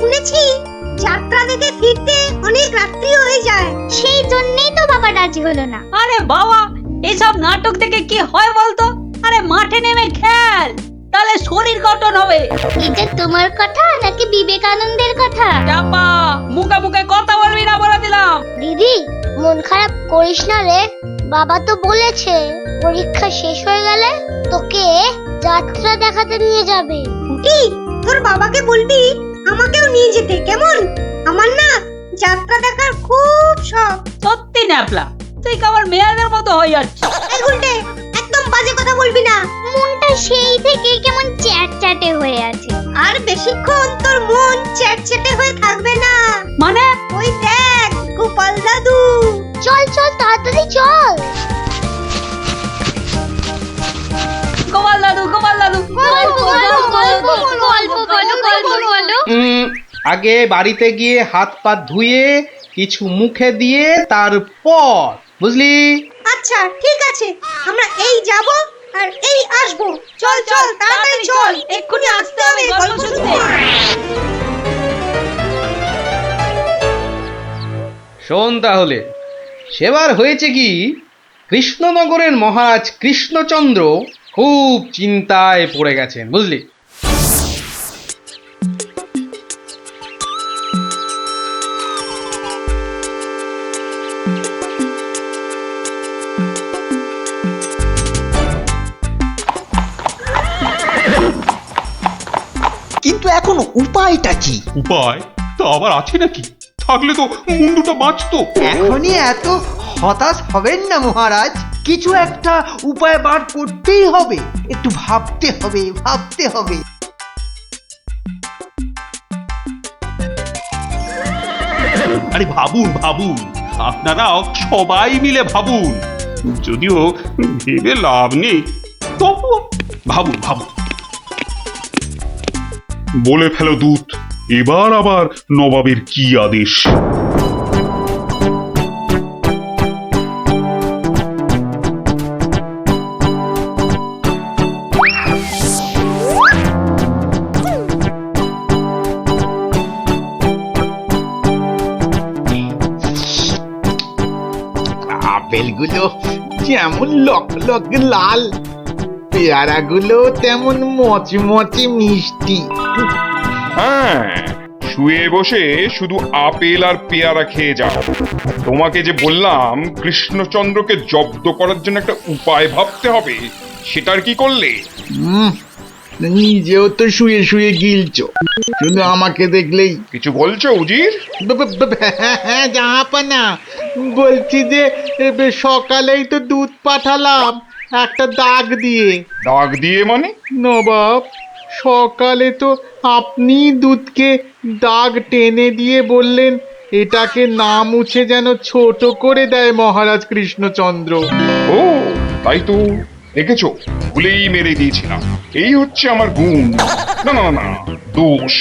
শুনেছি যাত্রা দেখে ফিরতে অনেক রাত্রি হয়ে যায়। সেই জন্যই তো বাবা রাজি হলো না। আরে বাবা, এসব নাটক থেকে কি হয় বলতো? আরে মাঠে নেমে খেল, তাহলে শরীর গঠন হবে। এটা তোমার কথা নাকি বিবেকানন্দের কথা? চাপা, মুখে মুখে কথা বলবি না বলে দিলাম। দিদি, মন খারাপ করিস না রে। বাবা তো বলেছে পরীক্ষা শেষ হয়ে গেলে তোকে যাত্রা দেখাতে নিয়ে যাবে। পুটি, তোর বাবাকে বলবি আমাকেও নিয়ে যেতে, কেমন? আমার না যাত্রা দেখার খুব শখ। সত্যি ন্যাপলা, তুই কেমন মেয়েদের মতো হয়ে যাচ্ছিস। এই গুলটে, একদম বাজে কথা বলবি না। মনটা সেই থেকে কেমন চ্যাটচ্যাটে হয়ে আছে। আর বেশিক্ষণ তোর মন চ্যাটচ্যাটে হয়ে থাকবে না। মানে? ওই দেখ গোপাল দাদু। চল চল তাড়াতাড়ি চল। গোপাল দাদু, গোপাল দাদু, গল্প বলো। আগে বাড়িতে গিয়ে হাত পা ধুয়ে কিছু মুখে দিয়ে তারপর, বুঝলি? আচ্ছা ঠিক আছে, আমরা এই যাব আর এই আসবো। চল চল তাড়াতাড়ি চল, এক্ষুনি আসতে হবে গল্প শুনতে। শোন তাহলে, সেবার হয়েছে কি, কৃষ্ণনগরের মহারাজ কৃষ্ণচন্দ্র খুব চিন্তায় পড়ে গেছেন, বুঝলি? কিন্তু এখন উপায়টা কি? উপায় তা আবার আছে নাকি? থাকলে তো মুন্ডুটা বাঁচতো। এখনই এত হতাশ হবেন না মহারাজ, কিছু একটা উপায় বার করতেই হবে। একটু ভাবতে হবে, ভাবতে হবে। আরে ভাবুন ভাবুন, আপনারাও সবাই মিলে ভাবুন। যদিও ভেবে লাভ নেই, তবুও ভাবুন ভাবুন। বলে ফেলো দূত, এবার আবার নবাবের কি আদেশ? আপেলগুলো যেমন লক লক লাল, পেয়ারাগুলো তেমন মচমচে মিষ্টি। হ্যাঁ, শুয়ে বসে শুধু আপেল আর পেয়ারা খেয়ে যাও। তোমাকে যে বললাম কৃষ্ণচন্দ্রকে জব্দ করার জন্য একটা উপায় ভাবতে হবে, সেটার কি করলে? নিজেও তো শুয়ে শুয়ে গিলছো, শুধু আমাকে দেখলেই। কিছু বলছো উজির? হ্যাঁ জাহাপানা, বলছি যে সকালেই তো দুধ পাঠালাম একটা দাগ দিয়ে। দাগ দিয়ে মানে? নবাব, সকালে তো আপনি দুধকে দাগ টেনে দিয়ে বললেন এটাকে না মুছে যেন ছোট করে দেয় মহারাজ কৃষ্ণচন্দ্র। ও তাই তো, দেখেছো, ভুলেই মেরে দিয়েছিলাম। এই হচ্ছে আমার গুণ, না না না দোষ।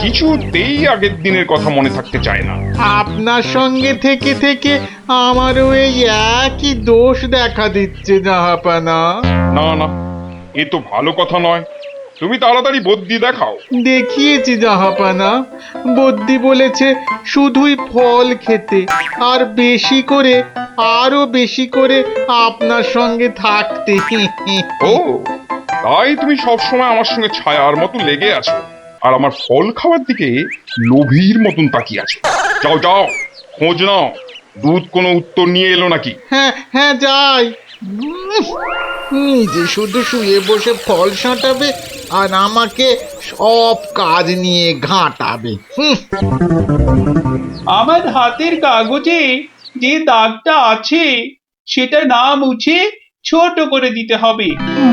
কিছুতেই আগের দিনের কথা মনে থাকতে চায় না। আপনার সঙ্গে থেকে থেকে আমারও এই একই দোষ দেখা দিচ্ছে জাহাপানা। না না, এ তো ভালো কথা নয়। তুমি তাড়াতাড়ি বদ্যি দেখাও। দেখিয়েছি জাহাপানা, বদ্যি বলেছে শুধুই ফল খেতে আর বেশি করে, আরো বেশি করে আপনার সঙ্গে থাকতে। ও তাই তুমি সবসময় আমার সঙ্গে ছায়ার মতো লেগে আছো, আর আমার ফল খাওয়ার দিকে লোভীর মতন তাকিয়ে আছো। যাও যাও, খোঁজ নাও, দুধ কোনো উত্তর নিয়ে এলো নাকি। হ্যাঁ হ্যাঁ যাই। নিজে শুধু শুয়ে বসে ফল সাঁটাবে আর আমাকে সব কাজ নিয়ে ঘাঁটাবে। আমার হাতের কাগজে যে দাগটা আছে সেটা না মুছে ছোট করে দিতে হবে।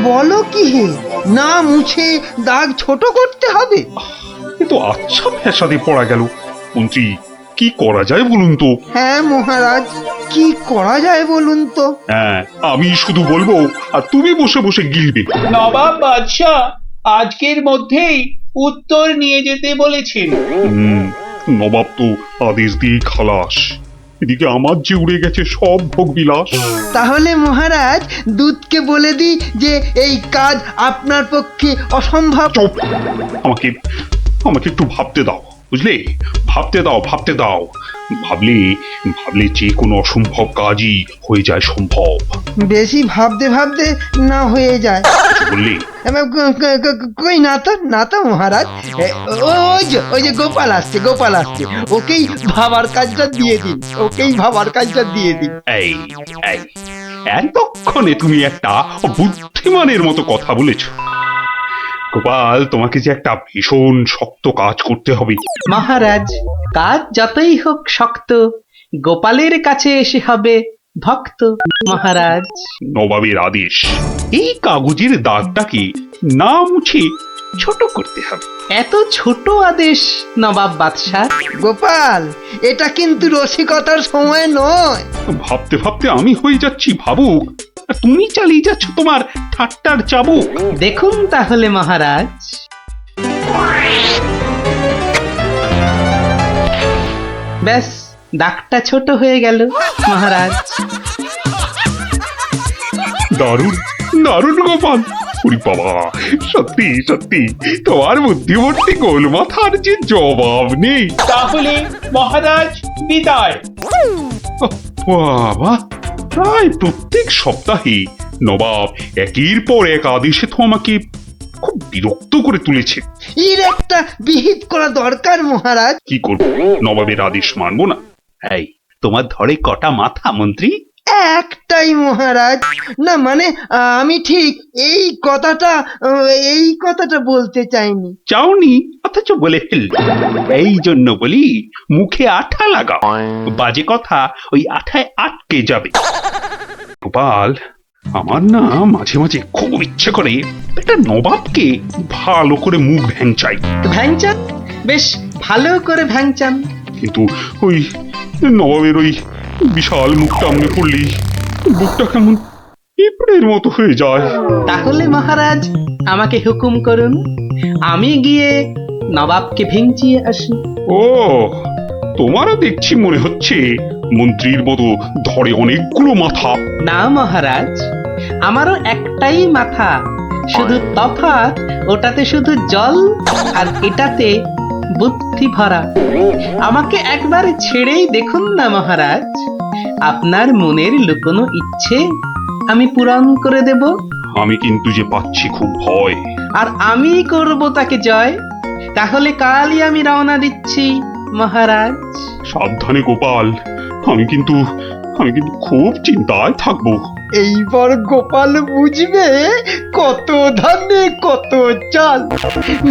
বলো কি হে, না মুছে দাগ ছোট করতে হবে? এ তো আচ্ছা ফ্যাসাদে পড়া গেল। মন্ত্রী, কি করা যায় বলুন তো? হ্যাঁ মহারাজ, কি করা যায় বলুন তো? হ্যাঁ, আমি শুধু বলবো আর তুমি বসে বসে গিলবে। নবাব বাদশাহ আজকের মধ্যেই উত্তর নিয়ে যেতে বলেছেন। নবাব তো আদেশ দিয়ে খালাস। এদিকে আমার যে উড়ে গেছে সব ভোগ বিলাস। তাহলে মহারাজ দুধকে বলে দিই যে এই কাজ আপনার পক্ষে অসম্ভব। চুপ! আমাকে আমাকে একটু ভাবতে দাও। বুঝলে? ভাবতে দাও, ভাবতে দাও। ভাবলে ভাবলে যে কোনো অসম্ভব কাজই হয়ে যায় সম্ভব। বেশি ভাবতে ভাবতে না হয়ে যায়। কিছু বললে? কই না তো মহারাজ। ওই যে গোপাল আসছে, গোপাল আসছে। ওকেই ভাবার কাজটা দিয়ে দিন, ওকেই ভাবার কাজটা দিয়ে দিন। এই এই এতক্ষণে তুমি একটা বুদ্ধিমানের মতো কথা বলেছ। গোপাল, তোমাকে যে একটা ভীষণ শক্ত কাজ করতে হবে। মহারাজ, কাজ যতই হোক শক্ত, গোপালের কাছে এসে হবে ভক্ত। মহারাজ, নবাবের আদেশ, এই কাগজের দাগটাকে না মুছে ছোট করতে হবে। এত ছোট আদেশ নবাব বাদশাহ? গোপাল, এটা কিন্তু রসিকতার সময় নয়। ভাবতে ভাবতে আমি হয়ে যাচ্ছি ভাবুক, আর তুমি চালিয়ে যাচ্ছ তোমার ঠাট্টার চাবুক। দেখুন তাহলে মহারাজ। ব্যাস, দাগটা ছোট হয়ে গেল মহারাজ। দারুণ দারুণ গোপাল। ওরে বাবা, সত্যি সত্যি তোমার বুদ্ধিমত্তি গোল মাথার যে জবাব নেই। তাহলে মহারাজ বিদায়। বাবা, প্রায় প্রত্যেক সপ্তাহে নবাব একের পর এক আদেশে তো আমাকে খুব বিরক্ত করে তুলেছে। এর একটা বিহিত করা দরকার মহারাজ। কি করবো, নবাবের আদেশ মানবো না? এই, তোমার ধরে কটা মাথা মন্ত্রী? একটাই মহারাজ। না মানে আমি ঠিক এই কথাটা বলতে চাইনি। চাওনি অথচ বলে ফেলল। এই জন্য বলি, মুখে আঠা লাগাও, বাজে কথা ওই আঠায় আটকে যাবে। গোপাল, আমার না মাঝে মাঝে খুব ইচ্ছে করে একটা নবাবকে ভালো করে মুখ ভ্যাংচাই। ভ্যাংচান? বেশ ভালো করে ভ্যাংচান। কিন্তু ওই নবাবের ওই বিশাল মুখটা আমনে পড়লেই বুকটা কেমন পিঁপড়ের মতো হয়ে যায়। তাহলে মহারাজ আমাকে হুকুম করুন, আমি গিয়ে নবাবকে ভেঙচিয়ে আসি। ও, তোমারও দেখছি মনে হচ্ছে মন্ত্রীর মতো ধরে অনেকগুলো মাথা। না মহারাজ, আমারও একটাই মাথা, শুধু তফাৎ ওটাতে শুধু জল আর এটাতে বুদ্ধি ভরা। আমাকে একবার ছেড়েই দেখুন না মহারাজ, আপনার মনের লুকোনো ইচ্ছে আমি পূরণ করে দেব। আমি কিন্তু যে পাচ্ছি খুব ভয়। আর আমি করব তাকে জয়। তাহলে কালই আমি রওনা দিচ্ছি মহারাজ। সাবধানে গোপাল, আমি কিন্তু খুব চিন্তায় থাকবো। এইবার গোপাল বুঝবে কত ধানে কত চাল।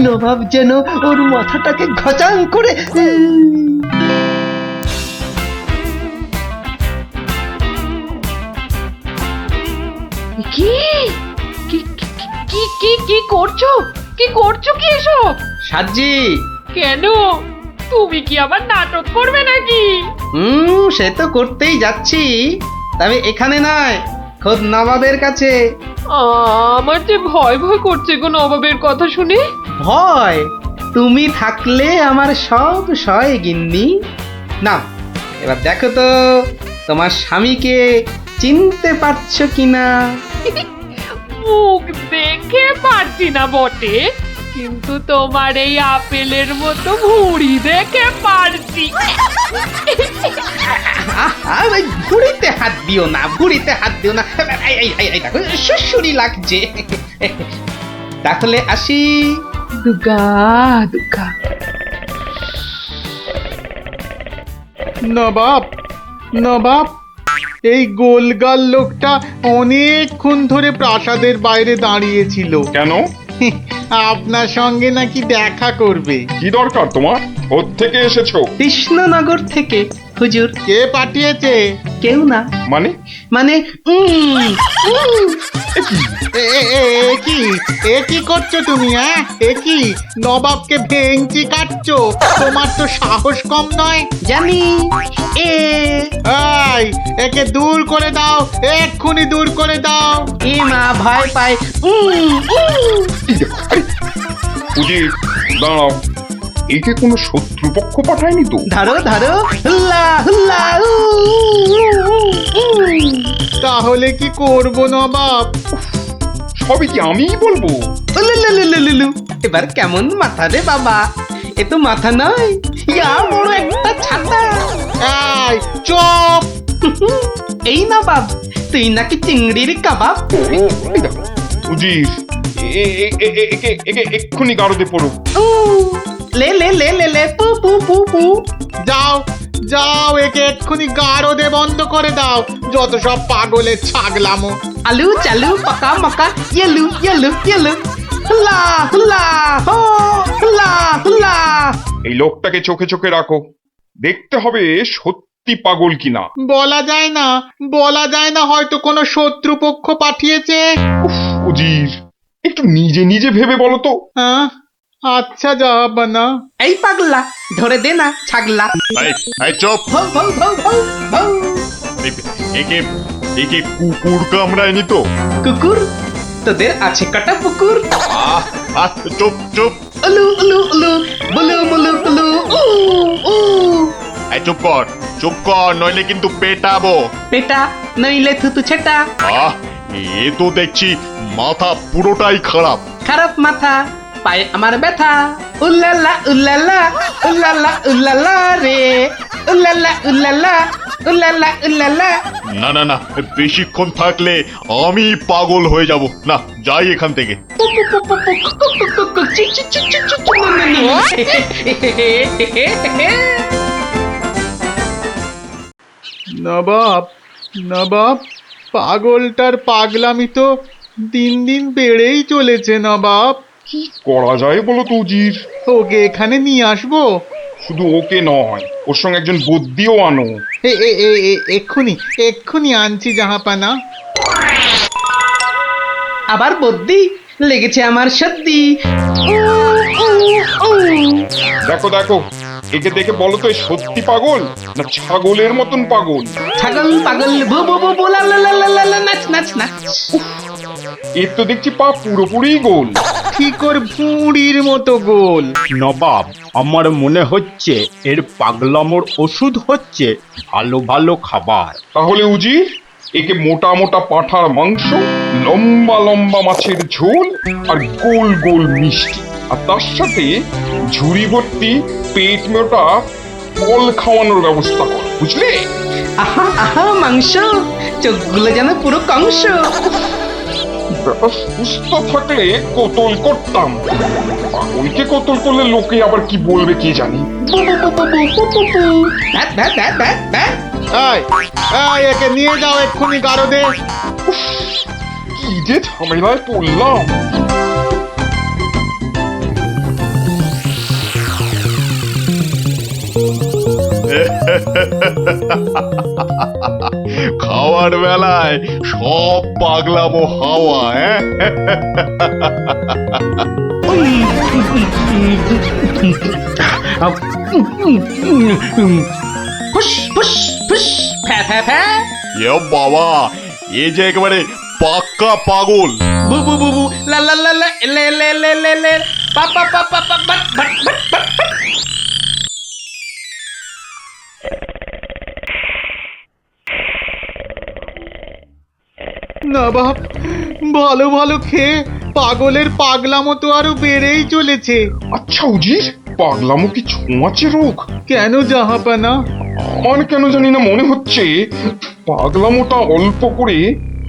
নবাব যেন ওর মাথাটাকে ঘচাং করে কি কি কি কি কি করছো? কি করছো কি এসব? সাজি, কেন? তুমি কি আবার নাটক করবে নাকি? সে তো করতেই যাচ্ছি, তবে এখানে নয়, খোদ নবাবের কাছে। আমার যে ভয় ভয় করছে গো নবাবের কথা শুনে। ভয়? তুমি থাকলে আমার সব সয় গিন্নি। না, এবার দেখো তো তোমার স্বামীকে চিনতে পারছো কিনা। মুখ দেখে পারছি না বটে, কিন্তু তোমার এই আপেলের মতো ভুঁড়ি দেখে পারছি। ভুড়িতে হাত দিও না, ভুড়িতে হাত দিও না। এই দেখো, সুসুরি লাগছে। তাহলে আসি। দুগা দুগা। নবাব, নবাব, এই গোলগাল লোকটা অনেকক্ষণ ধরে প্রাসাদের বাইরে দাঁড়িয়েছিল। কেন? আপনার সঙ্গে নাকি দেখা করবে। কি দরকার তোমার? কোত্থেকে এসেছো? কৃষ্ণনগর থেকে হুজুর। কে পাঠিয়েছে? কেউ না। মানে? মানে এ কি করছো তুমি? হ্যাঁ, এ কি নবাবকে ভেঙচি কাটছো? তোমার তো সাহস কম নয়। জানি। একে দূর করে দাও, এক্ষুনি দূর করে দাও। এ মা, ভয় পায়। উজির, দাঁড়াও, একে কোনো শত্রুপক্ষ পাঠায়নি তো? ধরো ধরো, হুল্লা হুল্লা। তাহলে কি করব নবাব? সবই কি আমিই বলবো? এবার কেমন মাথা রে বাবা, এ তো মাথা নয়, ইয়া বড় একটা ছাতা। এই চুপ! এই না বাপ, তুই নাকি চিংড়ির কাবাব। এই দেখো উজির, একে এক্ষুনি গারদে পড়ুক। লে লে লে লে লে পু পু পু পু। যাও যাও, একে এক্ষুনি গারদে বন্ধ করে দাও, যত সব পাগলের ছাগলামো। আলু চালু পাকা মাকা ইয়েলু ইয়েলু ইয়েলু, হুলা হুলা হো, হুলা হুলা। এই লোকটাকে চোখে চোখে রাখো, দেখতে হবে সত্যি পাগল কিনা। বলা যায় না, বলা যায় না, হয়তো কোনো শত্রুপক্ষ পাঠিয়েছে। উফ, উজির একটু নিজে নিজে ভেবে বলো তো। হ্যাঁ, আচ্ছা জাহাপানা। এই পাগলা, ধরে দে না ছাগলা। চুপ! ভৌ ভৌ ভৌ ভৌ ভৌ। একে একে কুকুর কামড়ায়নি তো? কুকুর? তোদের আছে কাটা পুকুর। চুপ চুপ! উলু উলু উলু, বুলু বুলু বুলু, উ উ। চুপ কর, নইলে কিন্তু পেটাবো। পেটা নইলে থুতু ছেটা। এ তো দেখছি মাথা পুরোটাই খারাপ। খারাপ মাথা, পায়ে আমার ব্যথা। উল্লালা উল্লালা উল্লালা উল্লালা রে, উল্লালা উল্লালা উল্লালা উল্লালা। না না না, বেশিক্ষণ থাকলে আমি পাগল হয়ে যাব। না, যাই এখান থেকে। নবাব, নবাব, পাগলটার পাগলামি তো দিন দিন বেড়েই চলেছে নবাব। কি করা যায় বলো তো উজির? ওকে এখানে নিয়ে আসবো? শুধু ওকে নয়, ওর সঙ্গে একজন বদ্যিও আনো। এক্ষুনি এক্ষুনি আনছি জাহাপানা। আবার বদ্যি লেগেছে আমার সর্দি। দেখো দেখো, একে দেখে বলো তো, এ সত্যি পাগল না ছাগলের মতন পাগল? ছাগল পাগল বু বু বু বু লা লা লা লা লা লা, নাচ নাচ নাচ। এর তো দেখছি পা পুরোপুরি গোল। ঠিক ওর ভুঁড়ির মতো গোল। নবাব, আমার মনে হচ্ছে এর পাগলামোর ওষুধ হচ্ছে ভালো ভালো খাবার। তাহলে উজির, একে মোটা মোটা পাঁঠার মাংস, লম্বা লম্বা মাছের ঝোল আর গোল গোল মিষ্টি, আর তার সাথে ঝুড়ি ভর্তি পেট মোটা ফল খাওয়ানোর ব্যবস্থা কর, বুঝলে? আহা আহা মাংস, চোখগুলো যেন পুরো কংস। ব্যাটা সুস্থ থাকলে কতল করতাম, পাগলকে কতল করলে লোকে আবার কি বলবে কে জানি। একে নিয়ে যাও এক্ষুনি গারদে। কি যে ঝামেলায় পড়লাম। খাওয়ার বেলায় সব পাগলামো হাওয়া। ফুস ফুস ফুস, ফ্যা ফ্যা ফ্যা। বাবা, এ যে একেবারে পাক্কা পাগল। বু বু বু বু লা লা লা লা, লে লে লে লে লে, পা পা পা পা পা, বাট বাট বাট বাট। নবাব, ভালো ভালো খেয়ে পাগলের পাগলামো তো আরো বেড়েই চলেছে। আচ্ছা উজির, পাগলামো কি ছোঁয়াচে রোগ? কেন জাহাপানা? আমার কেন জানি না মনে হচ্ছে পাগলামোটা অল্প করে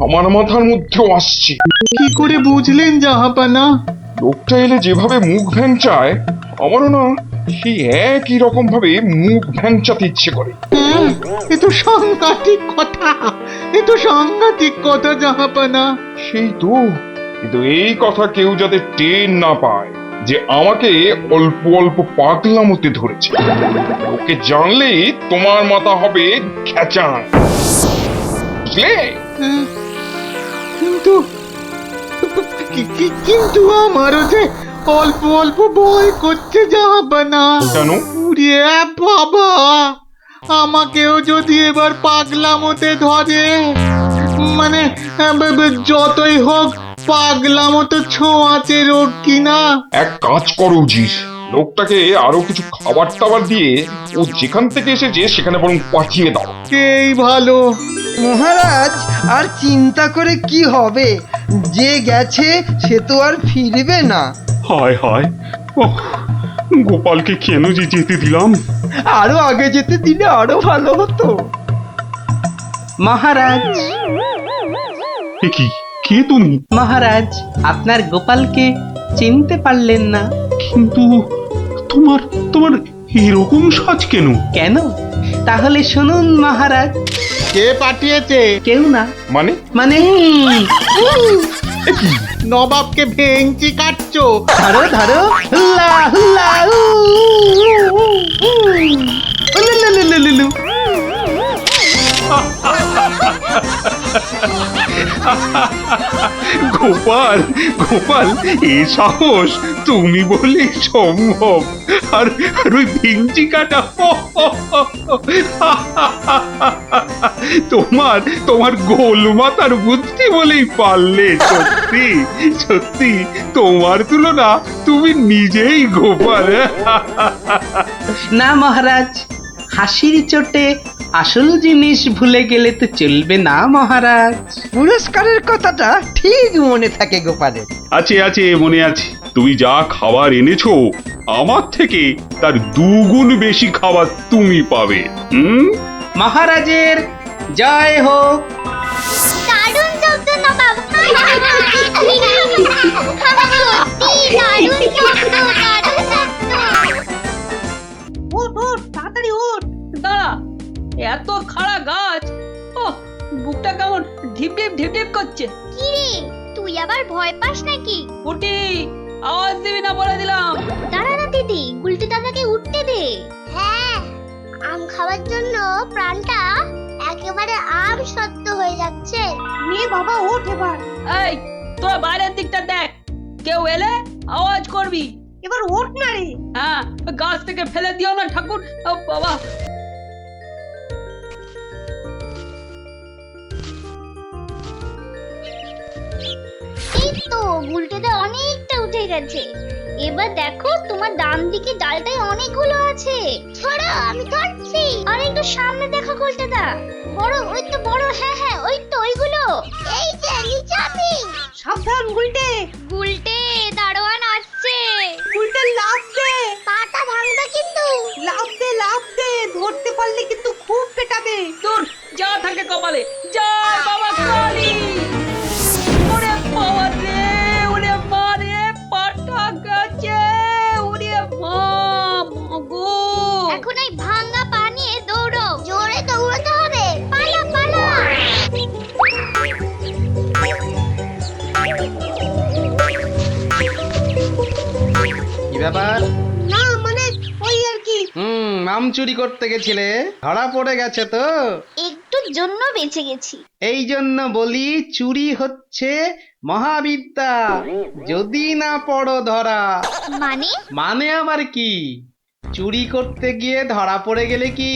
আমার মাথার মধ্যেও আসছে। কি করে বুঝলেন জাহাপানা? লোকটা এলে যেভাবে মুখ ভ্যাংচায়, আমারও না সেই একই রকম ভাবে মুখ ভ্যাংচাতে ইচ্ছে করে। হ্যাঁ, এ তো সাংঘাতিক কথা, এ তো সাংঘাতিক কথা জাহাপানা। সেই তো, কিন্তু এই কথা কেউ যাতে টের না পায় যে আমাকে অল্প অল্প পাগলামোতে ধরেছে। ওকে জানলেই তোমার মাথা হবে খেচান, বুঝলে? হ্যাঁ, কিন্তু কিন্তু আমারও যে অল্প অল্প ভয় করছে জাহাপানা। কেন? উড়িয়ে বাবা, আমাকেও যদি এবার পাগলামোতে ধরে, মানে যতই হোক পাগলামো তো ছোঁয়াচে রোগ কিনা। এক কাজ করো উজির, লোকটাকে আরো কিছু খাবার টাবার দিয়ে ও যেখান থেকে এসেছে সেখানে বরং পাঠিয়ে দাও। এই ভালো। মহারাজ, আর চিন্তা করে কি হবে? যে গেছে সে তো আর ফিরবে না। হায় হায় ওহ, গোপালকে কেন যে যেতে দিলাম? আরো আগে যেতে দিলে আরো ভালো হতো। মহারাজ, এ কি, কে তুমি? মহারাজ, আপনার গোপালকে চিনতে পারলেন না? কিন্তু তোমার তোমার এরকম সাজ কেন? কেন? তাহলে শুনুন মহারাজ। কে পাঠিয়েছে? কেউ না। মানে? মানে নবাবকে ভেঙচি কাটছো? ধরো ধরো, হুল্লা হুল্লা, উ, উ, উ, উ, উ। উলুলুলুলুলু। গোপাল, গোপাল, এ সাহস তুমি বলে সম্ভব? আর আর ওই ভিঞ্চি কাটা, তোমার তোমার গোল মাথার বুদ্ধি বলেই পারলে। সত্যি সত্যি তোমার তুলনা তুমি নিজেই গোপাল। না মহারাজ, হাসির চোটে আসল জিনিস ভুলে গেলে তো চলবে না মহারাজ। পুরস্কারের কথাটা ঠিক মনে থাকে গোপালের। আছে আছে, মনে আছে। তুমি যা খাবার এনেছো আমার থেকে তার 2 গুণ বেশি খাবার তুমি পাবে। মহারাজের জয় হোক। দারুণ শব্দ নবাব। সত্যি দারুণ শব্দ, দারুণ শব্দ। ওঠ ওঠ, তাড়াতাড়ি ওঠ। দাঁড়া, এত খাড়া গাছ, ও বুকটা কেমন ঢিপ ঢিপ ঢিপ ঢিপ করছে। কি রে, তুই আবার ভয় পাস নাকি? উঠি, আওয়াজ দিবি না বলে দিলাম। দাঁড়া না দিদি, গুলটি দাদাকে উঠতে দে। হ্যাঁ, আম খাওয়ার জন্য প্রাণটা একেবারে আম সত্য হয়ে যাচ্ছে। নে বাবা, ওঠ এবার। এই, তোরা বাইরের দিকটা দেখ, কেউ এলে আওয়াজ করবি। এবার ওঠ না রে। হ্যাঁ, গাছ থেকে ফেলে দিও না ঠাকুর। ও বাবা, এই তো গুলটিতে অনেকটা উঠে গেছে। এবার দেখো, তোমার ডান দিকে ডালটায় অনেকগুলো আছে। ছড়া, আমি ধরছি। আর একটু সামনে দেখো গুলটিদা, বড়, ওই তো বড়। হ্যাঁ হ্যাঁ, ওই তো ওইগুলো। এই যে নিচে আমি। সাবধান গুলটে। গুলটে, দারোয়ান আসছে। গুলটে লাফ দে। পাটা ভাঙবে কিন্তু। লাফ দে লাফ দে, ধরতে পারলে কিন্তু খুব পেটাবে। দূর, যা থাকে কপালে। জয় বাবা কালী। ওরে বাবা রে, ওরে মা রে, পাটা গেছে। ওরে মা, মাগো। এখন এই ভাঙা পা নিয়ে দৌড়ো। জোরে দৌড়াতে হবে। পালা পালা। কি ব্যাপার? না মানে ওই আর কি। আম চুরি করতে গেছিলে, ধরা পড়ে গেছে তো? একটুর জন্য বেঁচে গেছি। এই জন্য বলি, চুরি হচ্ছে মহাবিদ্যা, যদি না পড়ো ধরা। মানে? মানে আবার কি? চুরি করতে গিয়ে ধরা পড়ে গেলে কি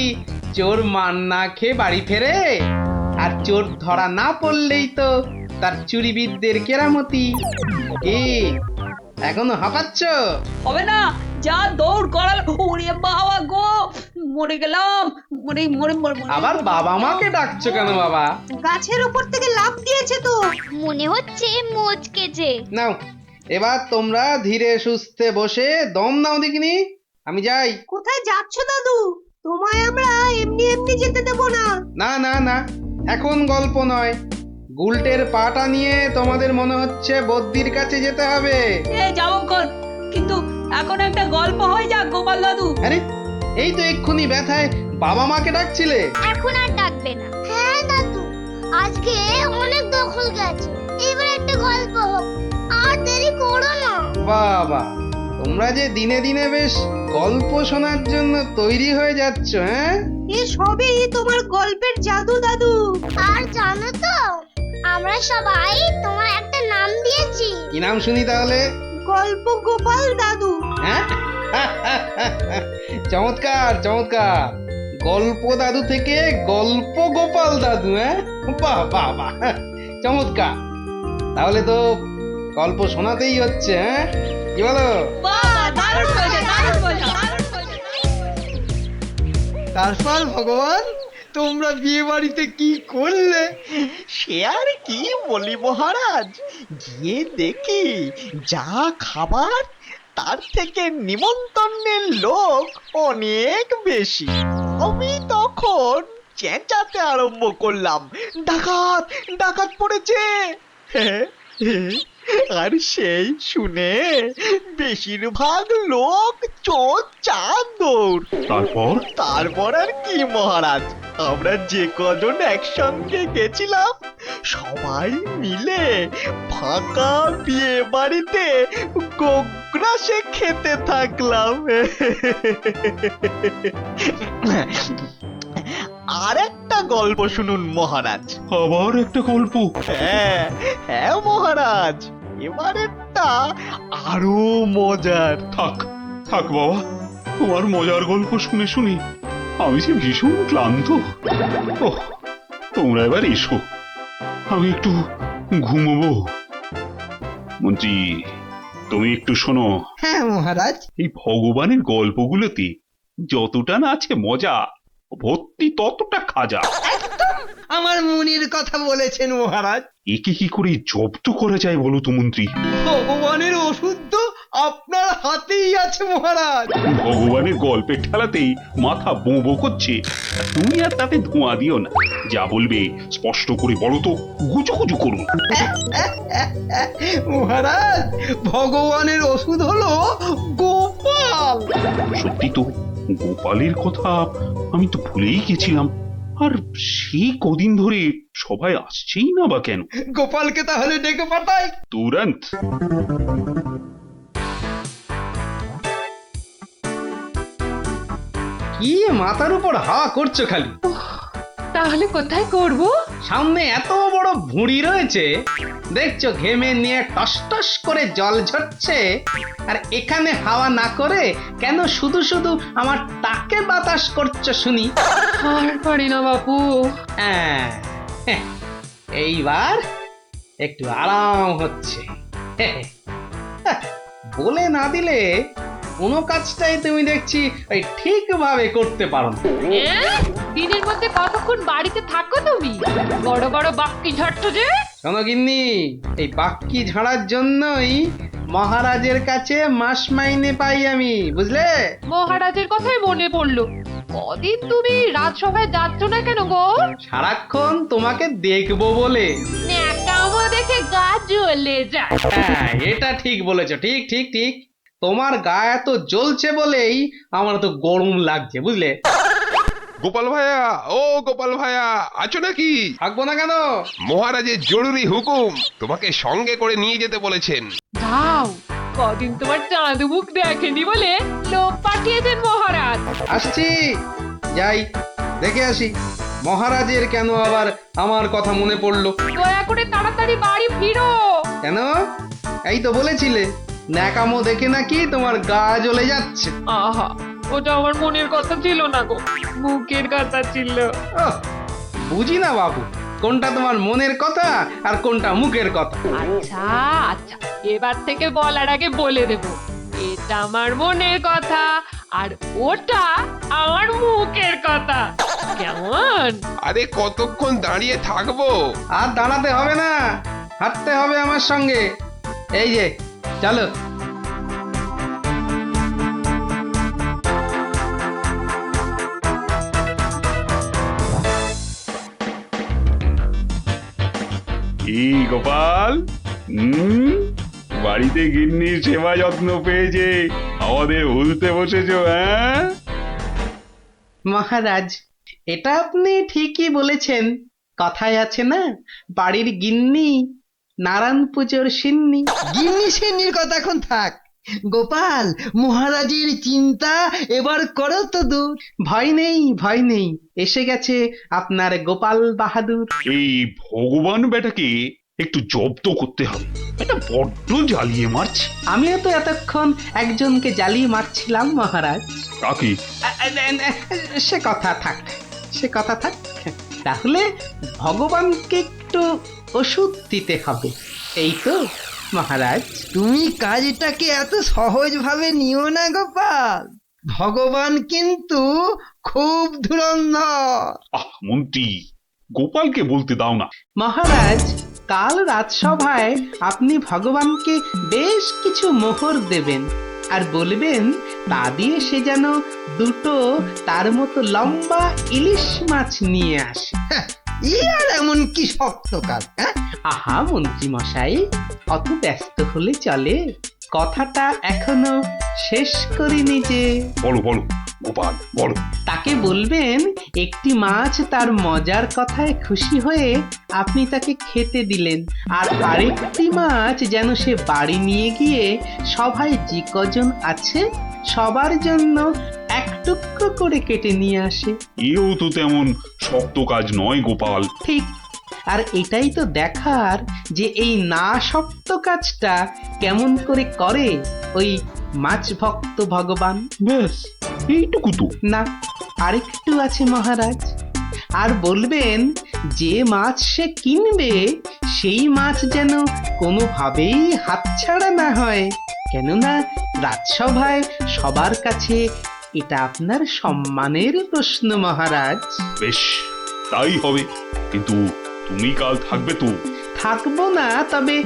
চোর মান না খেয়ে বাড়ি ফেরে? আর চোর ধরা না পড়লেই তো তার চুরিবিদদের কেরামতি। কি এখনো হাঁপাচ্ছ? হবে না, যা দৌড় করাল। ওরে বাবা গো, মরে গেলাম। মরে মরে মরে মরে। আবার বাবা মাকে ডাকছো কেন বাবা? গাছের উপর থেকে লাফ দিয়েছে তো। মনে হচ্ছে মোচকেছে। নাও, এবার তোমরা ধীরে সুস্থে বসে দম নাও দেখিনি। আমি যাই। কোথায় যাচ্ছ দাদু? তোমায় আমরা এমনি এমনি যেতে দেব না। না না না, এখন গল্প নয়। গুলটের পাটা নিয়ে তোমাদের মনে হচ্ছে বদ্যির কাছে যেতে হবে। এ যাবক্ষণ, কিন্তু এখন একটা গল্প হয়ে যাক গোপাল দাদু। আরে, এই তো এক্ষুনি ব্যথায় বাবা মাকে ডাকছিলে। এখন আর ডাকবে না। হ্যাঁ দাদু, আজকে অনেক দখল গেছে। এবার একটা গল্প হোক, আর দেরি করো না। বাবা, তোমরা যে দিনে দিনে বেশ গল্প শোনার জন্য তৈরি হয়ে যাচ্ছ। হ্যাঁ, এ সবই তোমার গল্পের জাদু দাদু। আর জানো তো, আমরা সবাই তোমার একটা নাম দিয়েছি। কি নাম শুনি তাহলে? গল্প গোপাল দাদু। হ্যাঁ, চমৎকার চমৎকার। গল্প দাদু থেকে গল্প গোপাল দাদু। হ্যাঁ, বাহ বাহ বাহ, চমৎকার। তাহলে তো গল্প শোনাতেই হচ্ছে। হ্যাঁ, কি বলো? বাহ, দারুণ হয়েছে, দারুণ হয়েছে, দারুণ হয়েছে। তারপর ভগবান, তোমরা বিয়ে বাড়িতে কি করলে? সে আর কি বলি মহারাজ, গিয়ে দেখি যা খাবার তার থেকে নিমন্ত্রণের লোক অনেক বেশি। আমি তখন চেঁচাতে আরম্ভ করলাম, ডাকাত ডাকাত পড়েছে। আর সেই শুনে বেশিরভাগ লোক চোর চাঁদৌড়। তারপর আর কি মহারাজ, আমরা যে কজন একসঙ্গে গেছিলাম সবাই মিলে ফাঁকা বিয়ে বাড়িতে গোগ্রাসে খেতে থাকলাম। আর একটা গল্প শুনুন মহারাজ। আবার একটা গল্প? হ্যাঁ হ্যাঁ মহারাজ, এবারেরটা আরো মজার। থাক থাক বাবা, তোমার মজার গল্প শুনে শুনে আমি যে ভীষণ ক্লান্ত। ওহ, তোমরা এবার এসো, আমি একটু ঘুমোবো। মন্ত্রী, তুমি একটু শোনো। হ্যাঁ মহারাজ। এই ভগবানের গল্পগুলোতে যতটা না আছে মজা, ভর্তি ততটা খাজা। আমার মনের কথা বলেছেন মহারাজ। একে কি করে জব্দ করা যায় বলো তো মন্ত্রী? ভগবানের ওষুধ তো আপনার হাতেই আছে মহারাজ। ভগবানের গল্পের ঠেলাতেই মাথা বোঁ করছে, তুমি আর তাতে ধোঁয়া দিও না। যা বলবে স্পষ্ট করে বলো তো, গুজুগুজু করুন। মহারাজ, ভগবানের ওষুধ হলো গোপাল। সত্যি তো, গোপালের কথা আমি তো ভুলেই গেছিলাম। আর সেই কদিন ধরে সবাই আসছেই না বা কেন? গোপালকে তাহলে ডেকে পাঠাই তুরন্ত। কি মাথার উপর হাওয়া করছো খালি? তাহলে কোথায় করব? সামনে এত বড় ভুঁড়ি রয়েছে, দেখছো ঘেমে নিয়ে টস টস করে জল ঝরছে, আর এখানে হাওয়া না করে কেন শুধু শুধু আমার টাকে বাতাস করছো শুনি? আর পারি না বাপু। হ্যাঁ, এইবার একটু আরাম হচ্ছে। বলে না দিলে কোনো কাজটাই তুমি দেখছি ওই ঠিকভাবে করতে পারো না। দিনের মধ্যে কতক্ষণ বাড়িতে থাকো তুমি? বড় বড় বাক্কি ঝাড়ছো যে। শোনো গিন্নি, এই বাক্কি ঝাড়ার জন্যই মহারাজের কাছে মাস মাইনে পাই আমি, বুঝলে? মহারাজের কথাই মনে পড়লো, কদিন তুমি রাজসভায় যাচ্ছ না কেন গো? সারাক্ষণ তোমাকে দেখবো বলে। ন্যাকামো দেখে গা জ্বলে যায়। হ্যাঁ, এটা ঠিক বলেছো, ঠিক ঠিক ঠিক। তোমার গা এত জ্বলছে বলেই আমার তো গরম লাগছে, বুঝলে? গোপাল ভাইয়া, ও গোপাল ভাইয়া, আছো নাকি? থাকবো না কেন? মহারাজের জরুরি হুকুম, তোমাকে সঙ্গে করে নিয়ে যেতে বলেছেন। যাও, কদিন তোমার চাঁদ মুখ দেখেনি বলে লোক পাঠিয়েছেন মহারাজ। আসছি, যাই দেখে আসি মহারাজের কেন আবার আমার কথা মনে পড়লো। দয়া করে তাড়াতাড়ি বাড়ি ফিরো। কেন? এই তো বলেছিলে ন্যাকামো দেখে নাকি তোমার গা জ্বলে যাচ্ছে। আহা, ওটা আমার মনের কথা ছিল না গো, মুখের কথা ছিল। বুঝি না বাবু, কোনটা তোমার মনের কথা আর কোনটা মুখের কথা। আচ্ছা আচ্ছা, এবার থেকে বলার আগে বলে দেব, এটা আমার মনের কথা আর ওটা আমার মুখের কথা। কেমন? আরে কতক্ষণ দাঁড়িয়ে থাকবো? আর দাঁড়াতে হবে না, হাঁটতে হবে আমার সঙ্গে। এই যে চলো। কি গোপাল, বাড়িতে গিন্নির সেবা যত্ন পেয়েছে, আমাদের ভুলতে বসেছো? হ্যাঁ মহারাজ, এটা আপনি ঠিকই বলেছেন। কথায় আছে না, বাড়ির গিন্নি নারায়ণ পুজোর সিন্নি। গিন্নি সিন্নির কথা এখন থাক। গোপাল, মহারাজের চিন্তা এবার করো তো দূর। ভয় নেই, ভয় নেই, এসে গেছে আপনার গোপাল বাহাদুর। এই ভগবান বেটাকে একটু জব্দ করতে হবে, এটা বড্ড জ্বালিয়ে মারছে। আমিও তো এতক্ষণ একজনকে জ্বালিয়ে মারছিলাম মহারাজ। কাকে? সে কথা থাক, সে কথা থাক। তাহলে ভগবানকে একটু ওষুধ দিতে হবে, এই তো মহারাজ। তুমি কাজটাকে এত সহজ ভাবে নিও না গোপাল, ভগবান কিন্তু খুব ধুরন্ধর। মন্ত্রী, গোপালকে বলতে দাও না। মহারাজ, কাল রাজসভায় আপনি ভগবানকে বেশ কিছু মোহর দেবেন, আর বলবেন তা দিয়ে সে যেন দুটো তার মতো লম্বা ইলিশ মাছ নিয়ে আসে। ই আর এমন কি শক্ত কাজ, হ্যাঁ? আহা মন্ত্রী মশাই, অত ব্যস্ত হলে চলে? কথাটা এখনো শেষ করিনি যে। বলো বলো গোপাল বলো। তাকে বলবেন একটি মাছ তার মজার কথায় খুশি হয়ে আপনি তাকে খেতে দিলেন, আর আরেকটি মাছ যেন সে বাড়ি নিয়ে গিয়ে সবাই যে কজন আছে সবার জন্য এক টুকরো করে কেটে নিয়ে আসে। এও তো তেমন শক্ত কাজ নয় গোপাল। ঠিক, আর এটাই তো দেখার যে এই না শক্ত কাজটা কেমন করে করে ওই মাছ ভক্ত ভগবান। ব্যাস এইটুকু তো? না, আরেকটু আছে মহারাজ। আর বলবেন যে মাছ সে কিনবে সেই মাছ যেন কোনোভাবেই হাতছাড়া না হয়, কেননা রাজসভায় সবার কাছে এটা আপনার সম্মানের প্রশ্ন মহারাজ। বেশ তাই হবে, কিন্তু তুমি কাল থাকবে তো? থাকবো না, তবে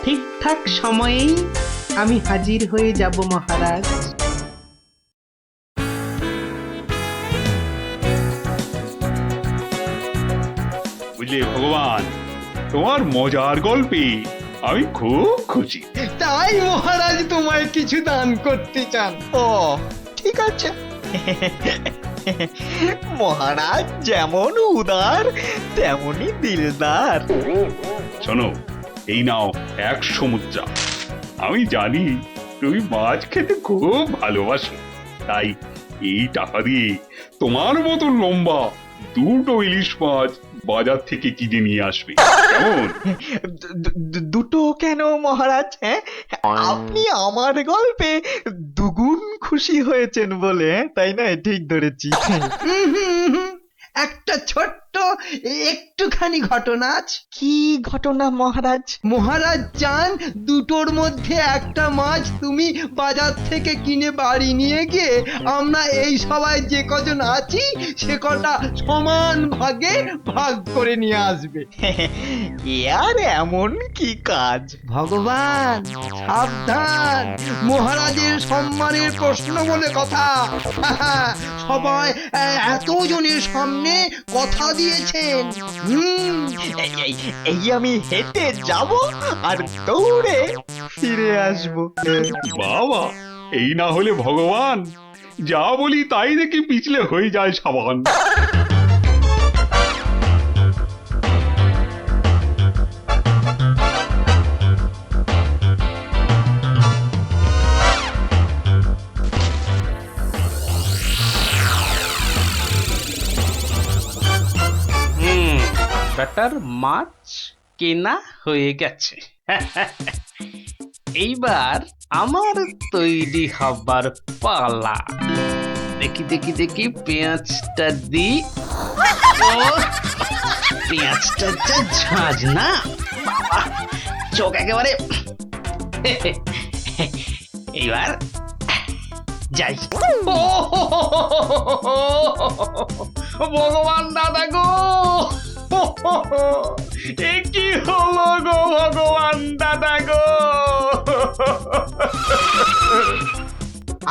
ঠিকঠাক সময়েই আমি হাজির হয়ে যাব মহারাজ। বুঝলে ভগবান, তোমার মজার গল্পে আমি খুব খুশি। তাই মহারাজ তোমায় কিছু দান করতে চান? ও ঠিক আছে। মহারাজ যেমন উদার তেমনি দিলদার। শোনো, এই নাও 100 মুদ্রা। আমি জানি তুমি মাছ খেতে খুব ভালোবাসো, তাই এই টাকা দিয়ে তোমার মতো লম্বা দুটো ইলিশ মাছ বাজার থেকে কিনে নিয়ে আসবে, কেমন? দুটো কেন মহারাজ? হ্যাঁ, আপনি আমার গল্পে দুগুণ খুশি হয়েছেন বলে, তাই না? ঠিক ধরেছি। একটা ছোট্ট একটুখানি ঘটনা আছে। কি ঘটনা মহারাজ? মহারাজ চান দুটোর মধ্যে একটা মাছ তুমি বাজার থেকে কিনে বাড়ি নিয়ে গিয়ে আমরা এই সবাই যে কজন আছি সে কটা সমান ভাগে ভাগ করে নিয়ে আসবে। আর এমন কি কাজ? ভগবান সাবধান, মহারাজের সম্মানের প্রশ্ন বলে কথা। সবাই এতজনের সামনে কথা দিয়েছেন। এই আমি হেঁটে যাব আর দৌড়ে ফিরে আসবো। বাবা, এই না হলে ভগবান, যা বলি তাই দেখি পিছলে হয়ে যায় সাবান। ব্যাটার মাছ কেনা হয়ে গেছে। এইবার আমার তৈরি হবার পালা। দেখি দেখি দেখি পেঁয়াজটা দি। পেঁয়াজটা যা ঝাঁজ না, বাবা, চোখ একেবারে। এইবার যাই। ভগবান দাদা গো, এ কি হলো গো ভগবান দাদা গো?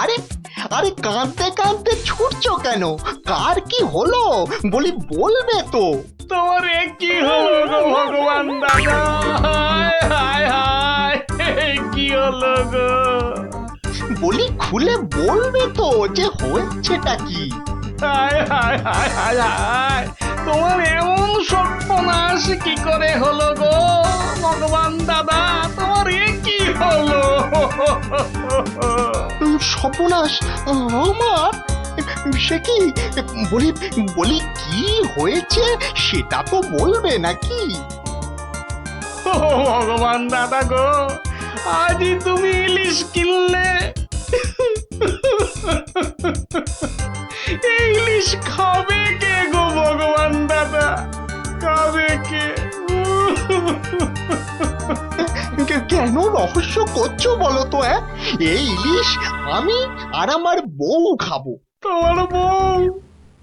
আরে আরে কাঁদতে কাঁদতে ছুটছো কেন? কার কি হলো বলি বলবে তো? তোমার এ কি হলো গো ভগবান দাদা? হায় হায় হায়, কি হলো গো? বলি খুলে বলবে তো যে হয়েছেটা কি? হায় হায় হায় হায় হায়, তোমার এমন সর্বনাশ কি করে হলো গো ভগবান দাদা? তোমার এ কি হলো? সর্বনাশ আমার? সে কি? বলি বলি কি হয়েছে সেটা তো বলবে নাকি? ও ভগবান দাদা গো, আজই তুমি ইলিশ কিনলে। এই ইলিশ খাবে কে গো ভগবান দাদা? খাবে কে? কেন রহস্য করছো বলো তো? এই ইলিশ আমি আর আমার বউ খাবো। তোমার বউ?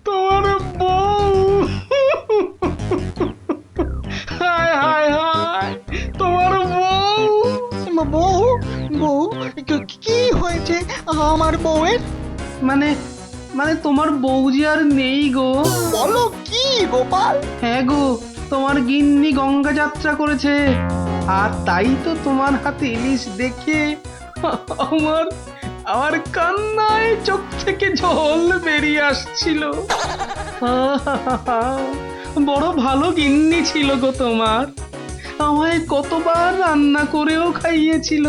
তোমার বউ? হায় হায় হায়, তোমার বউ? বউ? বউ? কি হয়েছে আমার বউয়ের? মানে মানে তোমার বউ যে আর নেই গো। বলো কি গোপাল? হ্যাঁ গো, তোমার গিন্নি গঙ্গা যাত্রা করেছে, আর তাই তো তোমার হাতে ইলিশ দেখে আমার আমার কান্নায় চোখ থেকে জল বেরিয়ে আসছিল। বড় ভালো গিন্নি ছিল গো তোমার, আমায় কতবার রান্না করেও খাইয়েছিল।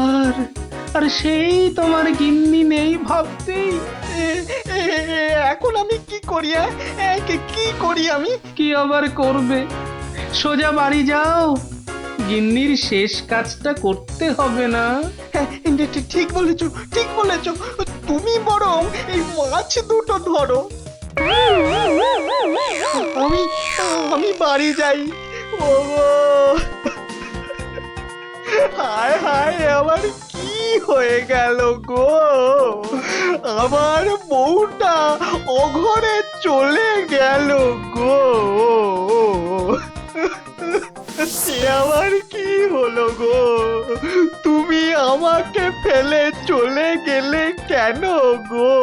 আর আর সেই তোমার গিন্নি নেই ভাবতেই এখন আমি কি করি? কি করি আমি? কি আবার করবে, সোজা বাড়ি যাও, গিন্নির শেষ কাজটা করতে হবে না? ঠিক বলেছো, ঠিক বলেছো। তুমি বরং এই মাছ দুটো ধরো, আমি বাড়ি যাই। ও হায় হায়, আমার কি হয়ে গেল গো? আমার বউটা অঘরে চলে গেল গো। আমার কি হলো গো? তুমি আমাকে ফেলে চলে গেলে কেন গো?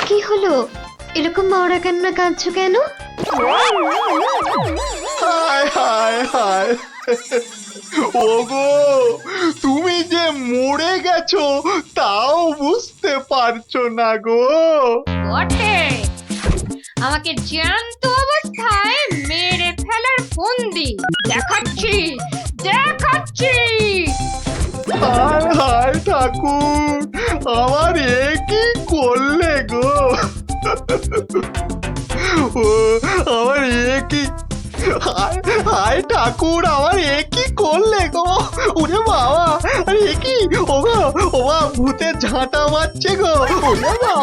কি হলো? এরকম মরা কান্না কাঁদছো কেন? হায় হায় হায়, ওগো তুমি যে মরে গেছো তাও বুঝতে পারছো না গো। বটে, আমাকে জ্যান্ত অবস্থায় মেরে ফেলার ফন্দি দেখাচ্ছি দেখাচ্ছি। হায় হায় ঠাকুর, আমার এ কি করলে গো? ও আমার এ কি, হায় ঠাকুর, আমার এ কি করলে গো? ওরে বাবা, আরে এ কি? ও বাবা, ভূতের ঝাঁটা মারছে গো। ওরে বাবা,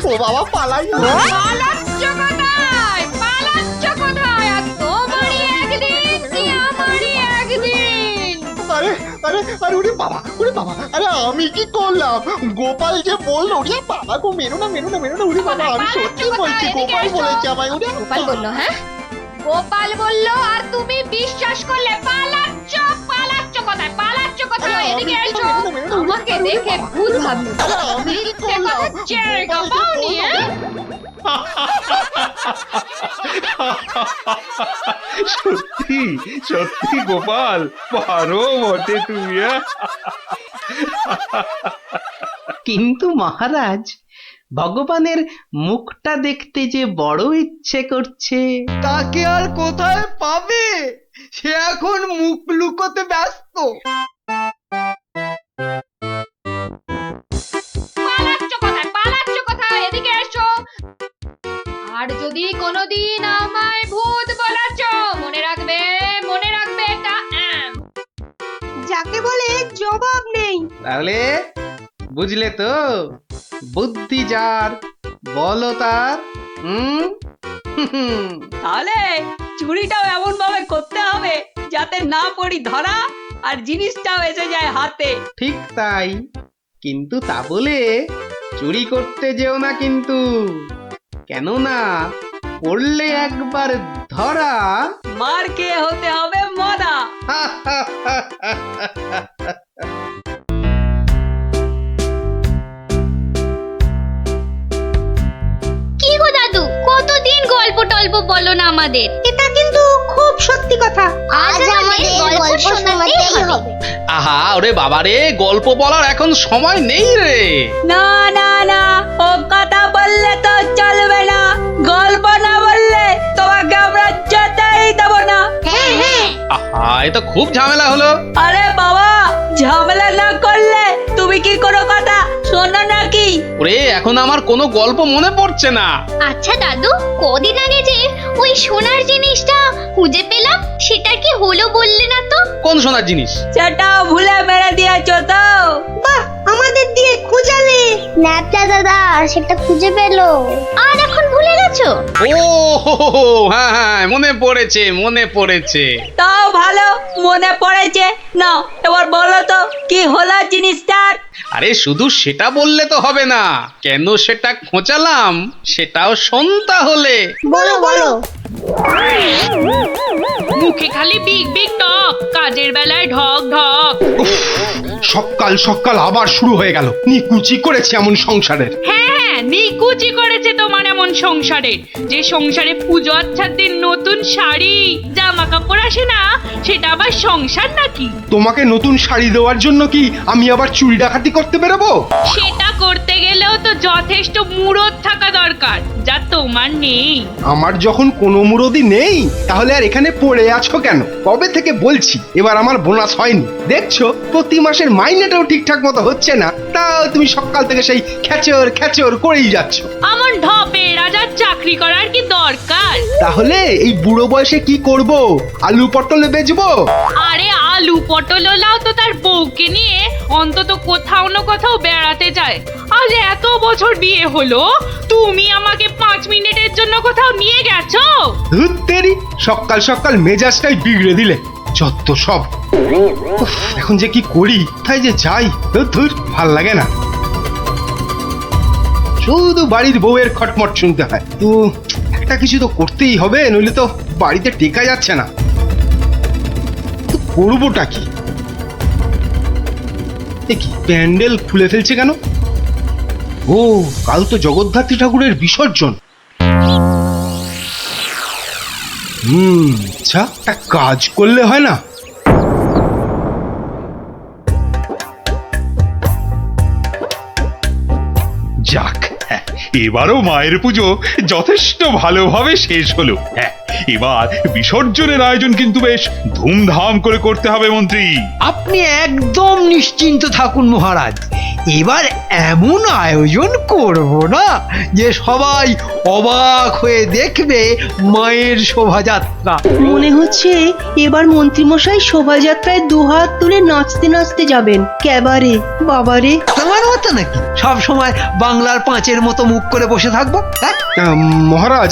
ও বাবা পালাই। পালাচ্ছ কোথায়? পালাচ্ছ কোথায়? আর তোমারই একদিন কি আমারই একদিন? আরে আরে আরে, ওরে বাবা, ওরে বাবা, আরে আমি কি করলাম? গোপাল যে বললো, ওরে বাবা গো, মেরো না মেরো না মেরো না। ওরে বাবা, আমি সত্যি বলছি, গোপাল বলেছে আমায়। ওরে গোপাল বললো? হ্যাঁ, গোপাল বললো আর তুমি বিশ্বাস করলে? পালাচ্ছ পালাচ্ছ কোথায়? পালাচ্ছ কোথায়? এদিকে এসো, আমাকে দেখে ভূত ভাবলো। মিথ্যে কথা জায়গা পাওনি? সত্যি সত্যি গোপাল, পারো বটে তুমি। কিন্তু মহারাজ, ভগবানের মুখটা দেখতে যে বড় ইচ্ছে করছে। তাকে আর কোথায় পাবে? সে এখন মুখ লুকোতে ব্যস্ত। পালাচ্ছ কোথায়? পালাচ্ছ কোথায়? এদিকে এসো। আর যদি কোনোদিন আমায় ভূত বলেছ, মনে রাখবে, মনে রাখবে এটা যাকে বলে জবাব নেই। তাহলে বুঝলে তো, বুদ্ধি যার বলো তার। তাহলে চুরিটাও এমন ভাবে করতে হবে যাতে না পড়ি ধরা আর জিনিসটাও এসে যায় হাতে। ঠিক তাই, কিন্তু তা বলে চুরি করতে যেও না কিন্তু, কেননা পড়লে একবার ধরা, মার খেয়ে হতে হবে মরা। কি গো দাদু, কতদিন গল্প টল্প বলো না আমাদের? এটা কিন্তু খুব সত্যি কথা। আজ আমাদের গল্প শোনাতেই হবে। আহা, ওরে বাবারে, গল্প বলার এখন সময় নেই রে। না না না, ও কথা বললে তো চলবে না। গল্প না বললে তোমাকে আমরা যেতেই দেবো না। হ্যাঁ হ্যাঁ, আহা, এ তো খুব ঝামেলা হলো। আরে বাবা, ঝামেলা না করলে তুমি কি কোনো কথা শোনো নাকি? ওরে, এখন আমার কোনো গল্প মনে পড়ছে না। আচ্ছা দাদু, কদিন আগে যে ওই সোনার জিনিসটা খুঁজে পেলাম, সেটা কি হলো বললে না তো? কোন সোনার জিনিস? সেটাও ভুলে মেরে দিয়েছো তো? বাহ, আমাদের দিয়ে খুঁজালে। ন্যাপলা দাদা সেটা খুঁজে পেলো, আর এখন ভুলে গেছো? ও হ্যাঁ হ্যাঁ, মনে পড়েছে মনে পড়েছে। তাও ভালো মনে পড়েছে। না, এবার বলো তো কি হলো জিনিসটার? আরে শুধু সেটা বললে তো হবে না, কেন সেটা খোঁচালাম সেটাও শোন তাহলে। বলো বলো। মুখে খালি বিগ বিগ টক, কাজের বেলায় ঢক ঢক। সকাল সকাল আবার শুরু হয়ে গেল, নিকুচি করেছে এমন সংসারের। হ্যাঁ, নিকুচি করেছে তোমার এমন সংসারে, যে সংসারে পুজো আচ্ছার দিন নতুন শাড়ি জামা কাপড় আসে না, সেটা আবার সংসার নাকি? তোমাকে নতুন শাড়ি দেওয়ার জন্য কি আমি আবার চুরি ডাকাতি করতে বেরোবো? সেটা করতে গেলেও তো যথেষ্ট মুরদ থাকা দরকার, যা তোমার নেই। আমার যখন কোনো মুরদি নেই, তাহলে আর এখানে পড়ে আছো কেন? কবে থেকে বলছি এবার আমার বোনাস হয়নি, দেখছো প্রতি মাসের মাইনেটাও ঠিকঠাক মতো হচ্ছে না, তাও তুমি সকাল থেকে সেই খ্যাচর খ্যাচর করেই যাচ্ছ। আমার ঢপে রাজার চাকরি করার কি দরকার? তাহলে এই বুড়ো বয়সে কি করব? আলু পটলে বেচবো? আরে আলু পটল ওলাও তো তার বউকে নিয়ে অন্তত কোথাও না কোথাও বেড়াতে যায়। আজ এত বছর বিয়ে হলো, তুমি আমাকে 5 মিনিটের জন্য কোথাও নিয়ে গেছো? ধুত তেরি, সকাল সকাল মেজাজটাই বিগড়ে দিলে, যত সব। উফ, এখন যে কি করি, তাই যে যাই, ধুর ভাল লাগে না। শুধু বাড়ির বউয়ের খটমট শুনতে হয়। তো একটা কিছু তো করতেই হবে, নইলে তো বাড়িতে টেকা যাচ্ছে না। তো করবোটা কি? এ কি প্যান্ডেল খুলে ফেলছে কেন? ও, কাল তো জগদ্ধাত্রী ঠাকুরের বিসর্জন। আচ্ছা, একটা কাজ করলে হয় না? যাক, এবারও মায়ের পুজো যথেষ্ট ভালোভাবে শেষ হলো। এবার বিসর্জনের আয়োজন কিন্তু বেশ ধুমধাম করে করতে হবে মন্ত্রী। আপনি একদম নিশ্চিন্ত থাকুন মহারাজ, এবার এমন আয়োজন করব না যে সবাই অবাক হয়ে দেখবে মায়ের শোভাযাত্রা। মনে হচ্ছে এবার মন্ত্রীমশাই শোভাযাত্রায় দুহাত তুলে নাচতে নাচতে যাবেন। ক্যাবারে বাবারে, আমার মতো নাকি সব সময় বাংলার পাঁচের মতো মুখ করে বসে থাকবো? হ্যাঁ, মহারাজ,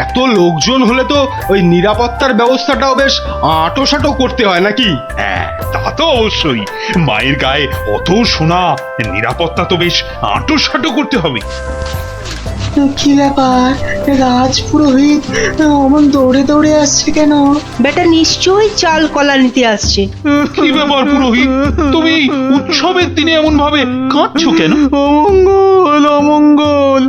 এত লোকজন হলে তো ওই নিরাপত্তার ব্যবস্থাটাও বেশ আঁটোসাঁটো করতে হয় নাকি? হ্যাঁ, তা তো অবশ্যই। মায়ের গায়ে অত সোনা, নিরাপত্তা তো বেশ আঁটোসাঁটো করতে হবে। কি ব্যাপার, রাজপুরোহিত অমন দৌড়ে দৌড়ে আসছে কেন? বেটা নিশ্চয়ই চাল কলা নিতে আসছে। কি ব্যাপার পুরোহিত, তুমি উৎসবের দিনে এমন ভাবে কাঁদছো কেন? অমঙ্গল অমঙ্গল,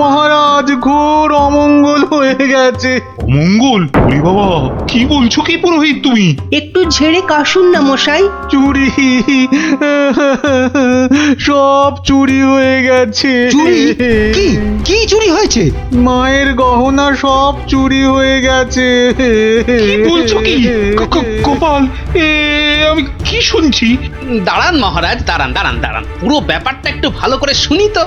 মহারাজ ঘোর অমঙ্গল হয়ে গেছে। অমঙ্গল? ওরে বাবা, কি বলছো কি পুরোহিত তুমি? একটু ঝেড়ে কাশুন না মশাই। চুরি, সব চুরি হয়ে গেছে। চুরি? কি কি চুরি হয়েছে? মায়ের গহনা সব চুরি হয়ে গেছে। কি বলছো কি? গোপাল, আমি কি শুনছি? দাঁড়ান মহারাজ, দাঁড়ান দাঁড়ান দাঁড়ান, পুরো ব্যাপারটা একটু ভালো করে শুনি তো।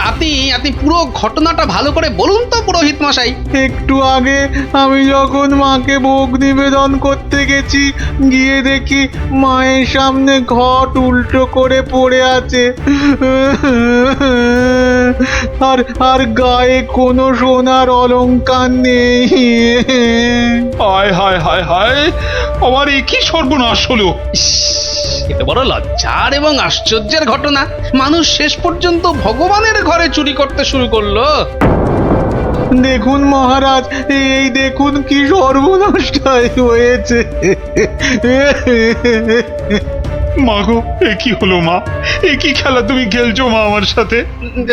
আপনি পুরো ঘটনাটা ভালো করে বলুন তো পুরোহিত মশাই। একটু আগে আমি যখন মাকে ভোগ নিবেদন করতে গেছি, গিয়ে দেখি মায়ের সামনে ঘট উল্টো করে পড়ে আছে, আর গায়ে কোনো সোনার অলংকার নেই। হায় হায় হায় হায়, আমার এ কি সর্বনাশ হলো! এটা বড় লজ্জার এবং আশ্চর্যের ঘটনা। মানুষ শেষ পর্যন্ত ভগবানের ঘরে চুরি করতে শুরু করলো। দেখুন মহারাজ, এই দেখুন কি সর্বনাশটাই হয়েছে। মা গো, এ কি হলো মা? এ কি খেলা তুমি খেলছো মা আমার সাথে?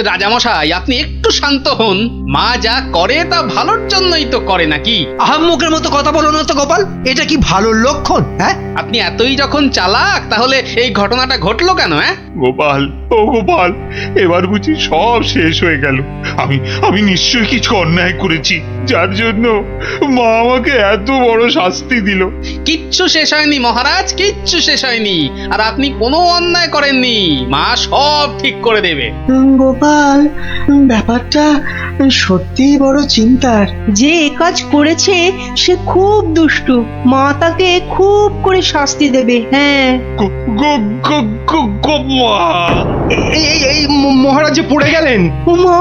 রাজামশাই, আপনি একটু শান্ত হন। মা যা করে তা ভালোর জন্যই তো করে নাকি? আহাম্মকের মতো কথা বলো না তো গোপাল, এটা কি ভালো লক্ষণ? হ্যাঁ, আপনি এতই যখন চালাক, তাহলে এই ঘটনাটা ঘটলো কেন? গোপাল, ও গোপাল, এবার বুঝি সব শেষ হয়ে গেল। আমি নিশ্চয়ই কিছু অন্যায় করেছি, যার জন্য মা আমাকে এত বড় শাস্তি দিল। কিচ্ছু শেষ হয়নি মহারাজ, কিচ্ছু শেষ হয়নি। আর আপনি কোনো অন্যায় করেননি, মা সব ঠিক করে দেবে। গোপাল, ব্যাপারটা সত্যি বড় চিন্তার। যে এ কাজ করেছে সে খুব দুষ্টু, মা তাকে খুব করে শাস্তি দেবে। হ্যাঁ, এই মহারাজ, যে পড়ে গেলেন। উমা,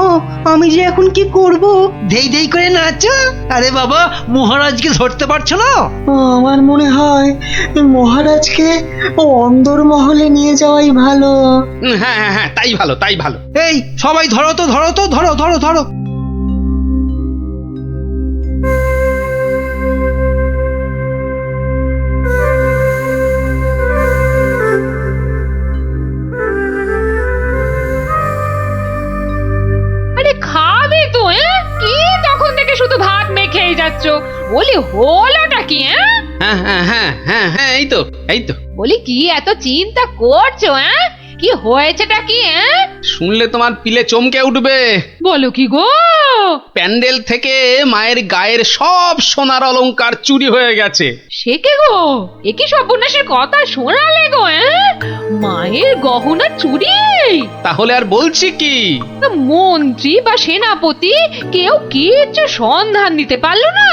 আমি যে এখন কি করব? দেই দেই করে নাচো। আরে বাবা, মহারাজকে ধরতে পারছো না? আমার মনে হয় মহারাজকে অন্দরমহলে নিয়ে যাওয়াই ভালো। হ্যাঁ হ্যাঁ হ্যাঁ, তাই ভালো, তাই ভালো। এই সবাই ধরো তো, ধরো তো, ধরো ধরো ধরো। আরে খাবে তো কি তখন থেকে শুধু ভাত মেখেই যাচ্ছ? বলি হলোটা কি? হ্যাঁ হ্যাঁ হ্যাঁ হ্যাঁ হ্যাঁ, এই তো এই তো। বলি কি এত চিন্তা করছো? কি হয়েছেটা কি? শুনলে তোমার পিলে চমকে উঠবে। বলো কি গো? প্যান্ডেল থেকে মায়ের গায়ের সব সোনার অলংকার চুরি হয়ে গেছে। সে কে গো? একই সর্বনাশের কথা শোনালে গো? মায়ের গহনা চুরি? তাহলে আর বলছি কি? মন্ত্রী বা সেনাপতি কেউ কিচ্ছু সন্ধান দিতে পারলো না?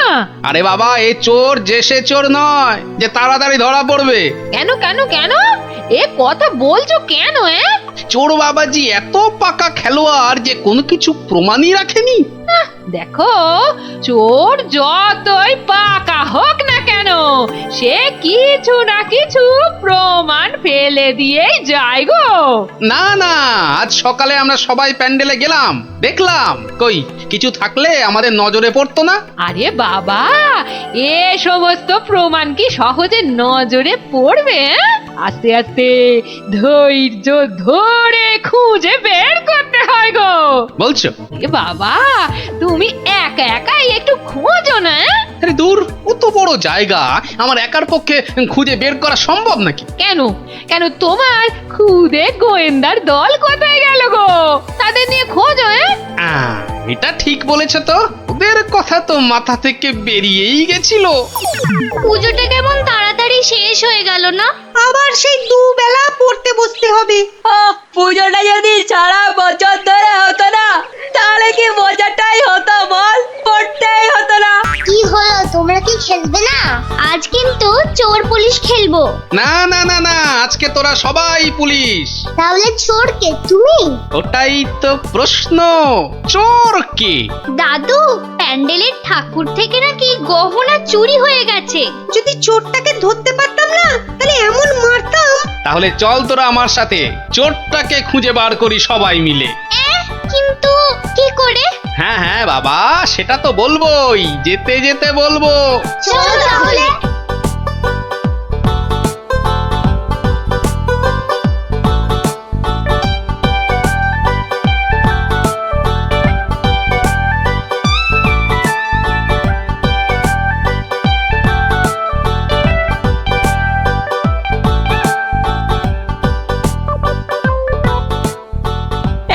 আরে বাবা, এ চোর যে সে চোর নয় যে তাড়াতাড়ি ধরা পড়বে। কেন কেন কেন এ কথা বলছো কেন? চোর বাবাজি এত পাকা খেলোয়াড় যে কোনো কিছু প্রমাণই রাখেনি। দেখো, চোর যতই পাকা হোক না কেন, সে কিছু না কিছু প্রমাণ ফেলে দিয়েই যায় গো। না না, আজ সকালে আমরা সবাই প্যান্ডেলে গেলাম, দেখলাম কই কিছু থাকলে আমাদের নজরে পড়তো না। আরে বাবা, এ সমস্ত প্রমাণ কি সহজে নজরে পড়বে? আস্তে আস্তে ধৈর্য ধরে খুঁজে বের করতে হয় গো। বলছো? এ বাবা, তুমি একা একাই একটু খোঁজো না। আরে দূর, অত বড় জায়গা আমার একার পক্ষে খুঁজে বের করা সম্ভব নাকি? কেন কেন তোমার খুদে গোয়েন্দার দল কোথায় গেল গো? তাদের নিয়ে খোঁজো। এটা ঠিক বলেছে তো, ওদের কথা তো মাথা থেকে বেরিয়েই গেছিল। পুজোটা কেমন তাড়াতাড়ি শেষ হয়ে গেল না? আবার সেই দুবেলা পড়তে বসতে হবে। পুজোটা যদি সারা বছর ধরে হতো না, তাহলে কি মজাটাই হতো বল? পড়তেই হতো না। কি হলো, তোমরা কি খেলবে না? আজ কিন্তু চোর পুলিশ খেলবো। না না না না, আজকে তোরা সবাই পুলিশ। তাহলে চোর কে, তুমি? ওটাই তো প্রশ্ন, চোর কে? দাদু, প্যান্ডেলের ঠাকুর থেকে নাকি গহনা চুরি হয়ে গেছে। যদি চোরটাকে ধরতে পারতাম না, তাহলে এমন মারতাম। তাহলে চল তোরা আমার সাথে চোরটাকে খুঁজে বার করি সবাই মিলে। কিন্তু কি করে? হ্যাঁ হ্যাঁ বাবা, সেটা তো বলবোই, যেতে যেতে বলবো। চলো তাহলে।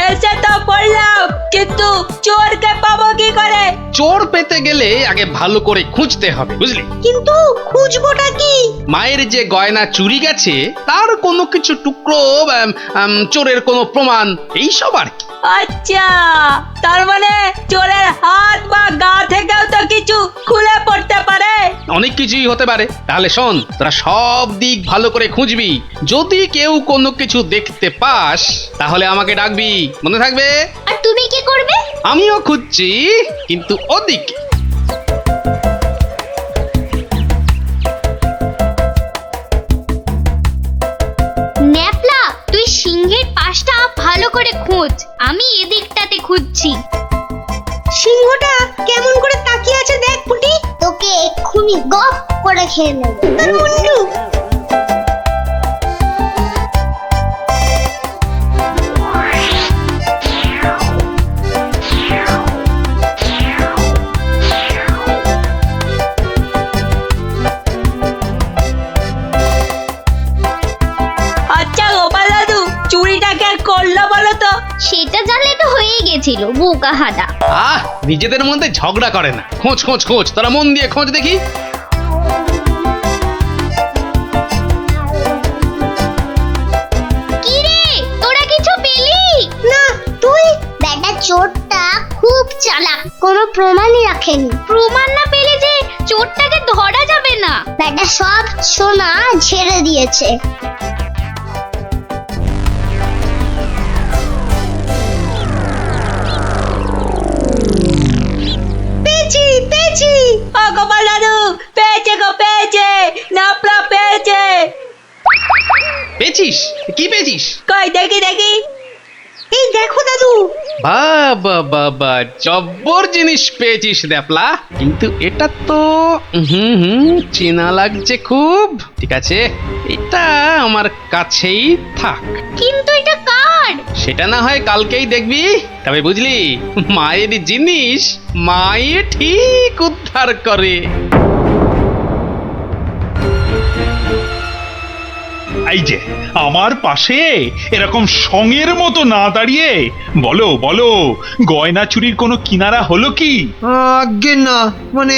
এসে তো পড়লাম, কিন্তু চোরকে পাবো কি করে? চোর পেতে গেলে আগে ভালো করে খুঁজতে হবে, বুঝলি? কিন্তু খুঁজবোটা কি? মায়ের যে গয়না চুরি গেছে তার কোনো কিছু টুকরো, চোরের কোনো প্রমাণ, এই সব আর কি। আচ্ছা, তার মানে চোরের হাত বা গা থেকেও তো কিছু খুলে পড়তে পারে। অনেক কিছুই হতে পারে। তাহলে শোন, তোরা সব দিক ভালো করে খুঁজবি, যদি কেউ কোনো কিছু দেখতে পাস তাহলে আমাকে ডাকবি, মনে থাকবে? আর তুমি কি করবে? আমিও খুঁজছি, কিন্তু ওদিকে। ন্যাপলা, তুই সিংহের পাশটা ভালো করে খোঁজ, আমি এদিকটাতে খুঁজছি। সিংহটা কেমন করে তাকিয়ে আছে দেখ পুটি। তোকে এক্ষুনি গপ করে খেয়ে নেব। তোর মুন্ডু। আচ্ছা গোপাল দাদু, চুরিটা কে করলো বলো তো? সেটা জানলে তো হয়েই গেছিল, বোকা হাদা। নিজেদের মধ্যে ঝগড়া করে না, খোঁজ খোঁজ খোঁজ, তোরা মন দিয়ে খোঁজ দেখি। কি রে, তোরা কিছু পেলি? না, তুই? বেটা চোরটা খুব চালাক, কোনো প্রমাণই রাখেনি। প্রমাণ না পেলে যে চোরটাকে ধরা যাবে না। বেটা সব সোনা ঝেড়ে দিয়েছে। ন্যাপলা পেয়েছে। পেয়েছিস? কি পেয়েছিস? কই দেখি দেখি। এই দেখো দাদু। বাবা বাবা, জব্বর জিনিস পেয়েছিস দ্যাপলা, কিন্তু এটা তো চেনা লাগছে খুব। ঠিক আছে, এটা আমার কাছেই থাক। কিন্তু এটা কার? সেটা না হয় কালকেই দেখবি। তবে বুঝলি, মায়ের জিনিস মায়ে ঠিক উদ্ধার করে। এই যে আমার পাশে এরকম সঙের মতো না দাঁড়িয়ে বলো বলো, গয়না চুরির কোনো কিনারা হলো কি? আজ্ঞে না, মানে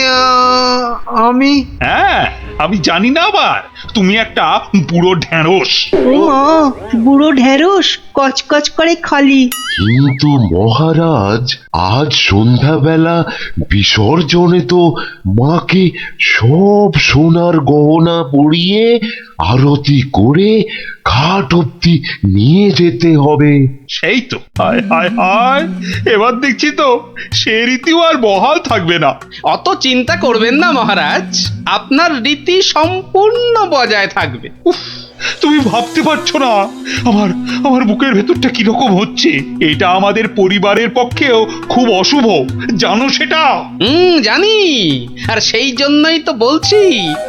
আমি হ্যাঁ, আমি জানি না আবার তুমি একটা বুড়ো ঢ্যাঁড়স। ও মা, বুড়ো ঢেঁড়স কচকচ করে খালি। কিন্তু মহারাজ, আজ সন্ধ্যাবেলা বিসর্জনে তো মাকে সব সোনার গহনা পরিয়ে আরতি করে ঘাট অব্দি নিয়ে যেতে হবে। সেই তো, হায় হায় হায়, এবার দেখছি তো সে রীতিও আর বহাল থাকবে না। অত চিন্তা করবেন না মহারাজ, আপনার রীতি সম্পূর্ণ বজায় থাকবে। উফ, তুমি ভাবতে পারছো না আমার আমার বুকের ভেতরটা কিরকম হচ্ছে। এটা আমাদের পরিবারের পক্ষেও খুব অশুভ, জানো সেটা? জানি, আর সেই জন্যই তো বলছি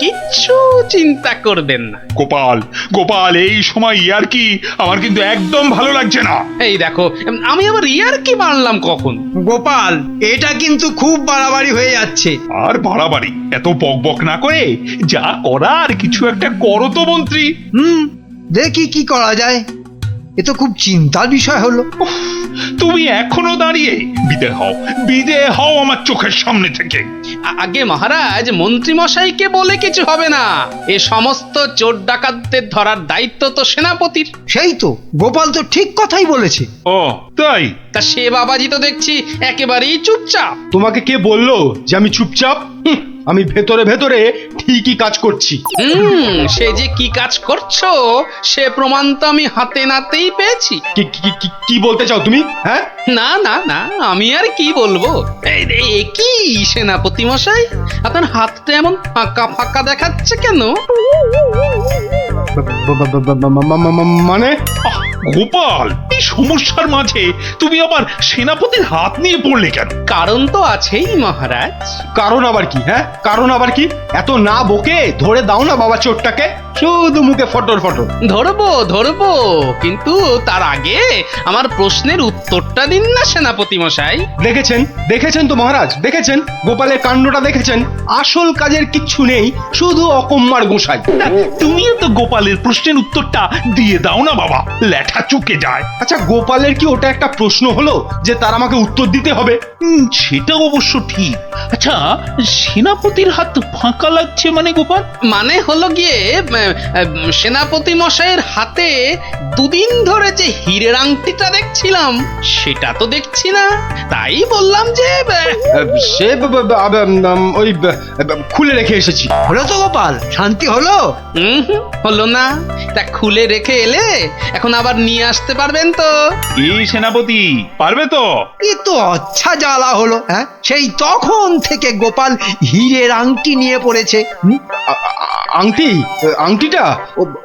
কিচ্ছু চিন্তা করবেন না। গোপাল গোপাল, এই সময় ইয়ার্কি আমার কিন্তু একদম ভালো লাগছে না। এই দেখো, আমি আবার ইয়ার্কি মারলাম কখন? গোপাল, এটা কিন্তু খুব বাড়াবাড়ি হয়ে যাচ্ছে। আর বাড়াবাড়ি এত বকবক না করে যা করার কিছু একটা করো তো মন্ত্রী। দেখি কি করা যায়। এ তো খুব চিন্তার বিষয় হলো। তুমি এখনো দাঁড়িয়ে? বিদে হও আমার চোখের সামনে থেকে। আগে মহারাজ, মন্ত্রী মশাইকে বলে কিছু হবে না। এ সমস্ত চোর ডাকাতদের ধরার দায়িত্ব তো সেনাপতির। সেই তো, গোপাল তো ঠিক কথাই বলেছে। ও তাই? তা সে বাবাজি তো দেখছি একেবারেই চুপচাপ। তোমাকে কে বললো যে আমি চুপচাপ? আমি ভেতরে ভেতরে ঠিকই কাজ করছি। সে যে কি কাজ করছো সে প্রমাণ তো আমি হাতে নাতেই পেয়েছি। কি বলতে চাও তুমি? হ্যাঁ, না না না, আমি আর কি বলবো। এই কি সেনাপতি মশাই, আপনার হাতটা এমন ফাঁকা ফাঁকা দেখাচ্ছে কেন? মানে গোপাল, এই সমস্যার মাঝে তুমি আবার সেনাপতির হাত নিয়ে পড়লে কেন? কারণ তো আছেই মহারাজ। কারণ আবার কি? হ্যাঁ, কারণ আবার কি? এত না বকে ধরে দাও না বাবা চোরটাকে, শুধু মুখে ফটর ফটর। ধরবো, কিন্তু তার আগে আমার প্রশ্নের উত্তরটা দিন না সেনাপতি মশাই। দেখেছেন তো মহারাজ, দেখেছেন গোপালের কাণ্ডটা দেখেছেন। আসল কাজের কিচ্ছু নেই, শুধু অকম্মার গোসাই। তুমিও তো গোপালের প্রশ্নের উত্তরটা দিয়ে দাও না বাবা, লেঠা চুকে যায়। আচ্ছা, গোপালের কি ওটা একটা প্রশ্ন হলো যে তার আমাকে উত্তর দিতে হবে? সেটা অবশ্য ঠিক। আচ্ছা, সেনাপতির হাত ফাঁকা লাগছে মানে গোপাল? মানে হলো গিয়ে, সেনাপতি মশাইয়ের হাতে দুদিন ধরে যে হীরের আংটিটা দেখছিলাম সেটা তো দেখছি না, তাই বললাম যে সে ওই খুলে রেখে এসেছি। হলো তো গোপাল, শান্তি হলো? হলো না, তা খুলে রেখে এলে এখন আবার নিয়ে আসতে পারবেন তো? এই সেনাপতি পারবে তো? এ তো আচ্ছা জ্বালা হলো। হ্যাঁ, সেই তখন থেকে গোপাল হীরের আংটি নিয়ে পড়েছে। আংটিটা?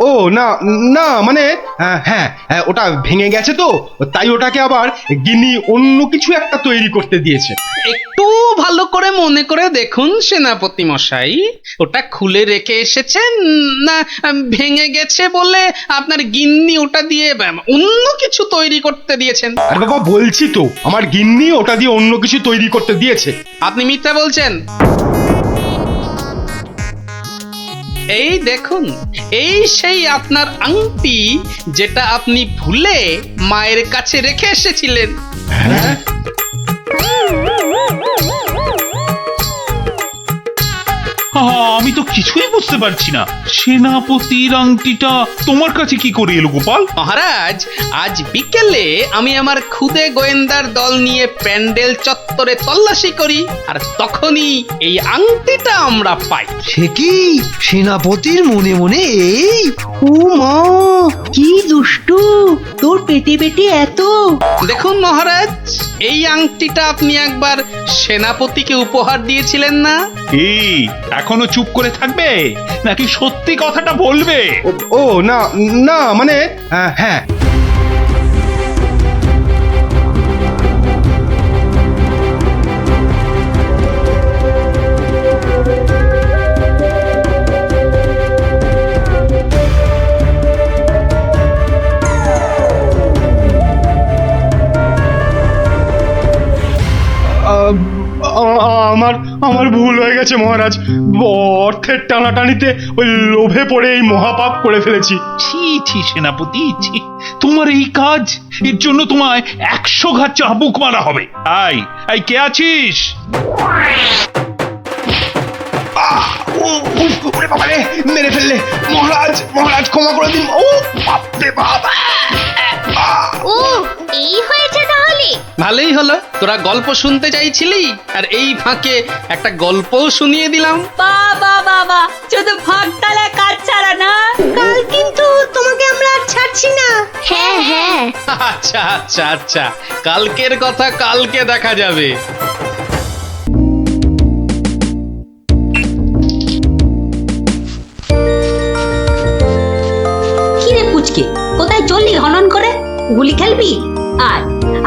ও না না, মানে হ্যাঁ, ওটা ভেঙে গেছে তো, তাই ওটাকে আবার গিন্নি অন্য কিছু একটা তৈরি করতে দিয়েছে। একটু ভালো করে মনে করে দেখুন সেনাপতি মশাই, ওটা খুলে রেখে এসেছেন না ভেঙে গেছে বলে আপনার গিন্নি ওটা দিয়ে অন্য কিছু তৈরি করতে দিয়েছেন? আরে বাবা, বলছি তো আমার গিন্নি ওটা দিয়ে অন্য কিছু তৈরি করতে দিয়েছে। আপনি মিথ্যা বলছেন। এই দেখুন, এই সেই আপনার আংটি যেটা আপনি ভুলে মায়ের কাছে রেখে এসেছিলেন। হ্যাঁ? আমি তো কিছুই বুঝতে পারছি না, সেনাপতির আংটিটা তোমার কাছে কি করে এলো গোপাল? মহারাজ, আজ বিকেলে আমি আমার খুদে গোয়েন্দার দল নিয়ে প্যান্ডেল চত্বরে তল্লাশি করি, আর তখনই এই আংটিটা আমরা পাই। সে কি, সেনাপতির মনে মনে এই? ও মা, কি দুষ্টু, তোর পেটে পেটে এত! দেখুন মহারাজ, এই আংটিটা আপনি একবার সেনাপতিকে উপহার দিয়েছিলেন না? কি এখনো চুপ করে থাকবে নাকি সত্যি কথাটা বলবে? ও না না মানে হ্যাঁ আমার আমার ভুল হয়ে গেছে মহারাজ। অর্থের টানাটানিতে ওই লোভে পড়ে এই মহাপাপ করে ফেলেছি। ছি ছি সেনাপতি, ছি! তোমার এই কাজ, এর জন্য তোমায় 100 ঘা চাবুক মারা হবে। এই কে আছিস? মেরে ফেললে মহারাজ, মহারাজ ক্ষমা করে দিন। ও বাপরে বাবা! ও এই হয়েছে তাহলে। ভালোই হলো, তোরা গল্প শুনতে চাইছিলি আর এই ফাঁকে একটা গল্পও শুনিয়ে দিলাম। বাবা বাবা, শুধু ফাঁক তালে কাজ ছাড়া না। কাল কিন্তু তোমাকে আমরা আর ছাড়ছি না। হ্যাঁ হ্যাঁ। আচ্ছা আচ্ছা আচ্ছা, কালকের কথা কালকে দেখা যাবে। কি রে পুচকে, কোথায় চললি হনন করে? গুলি খেলবি?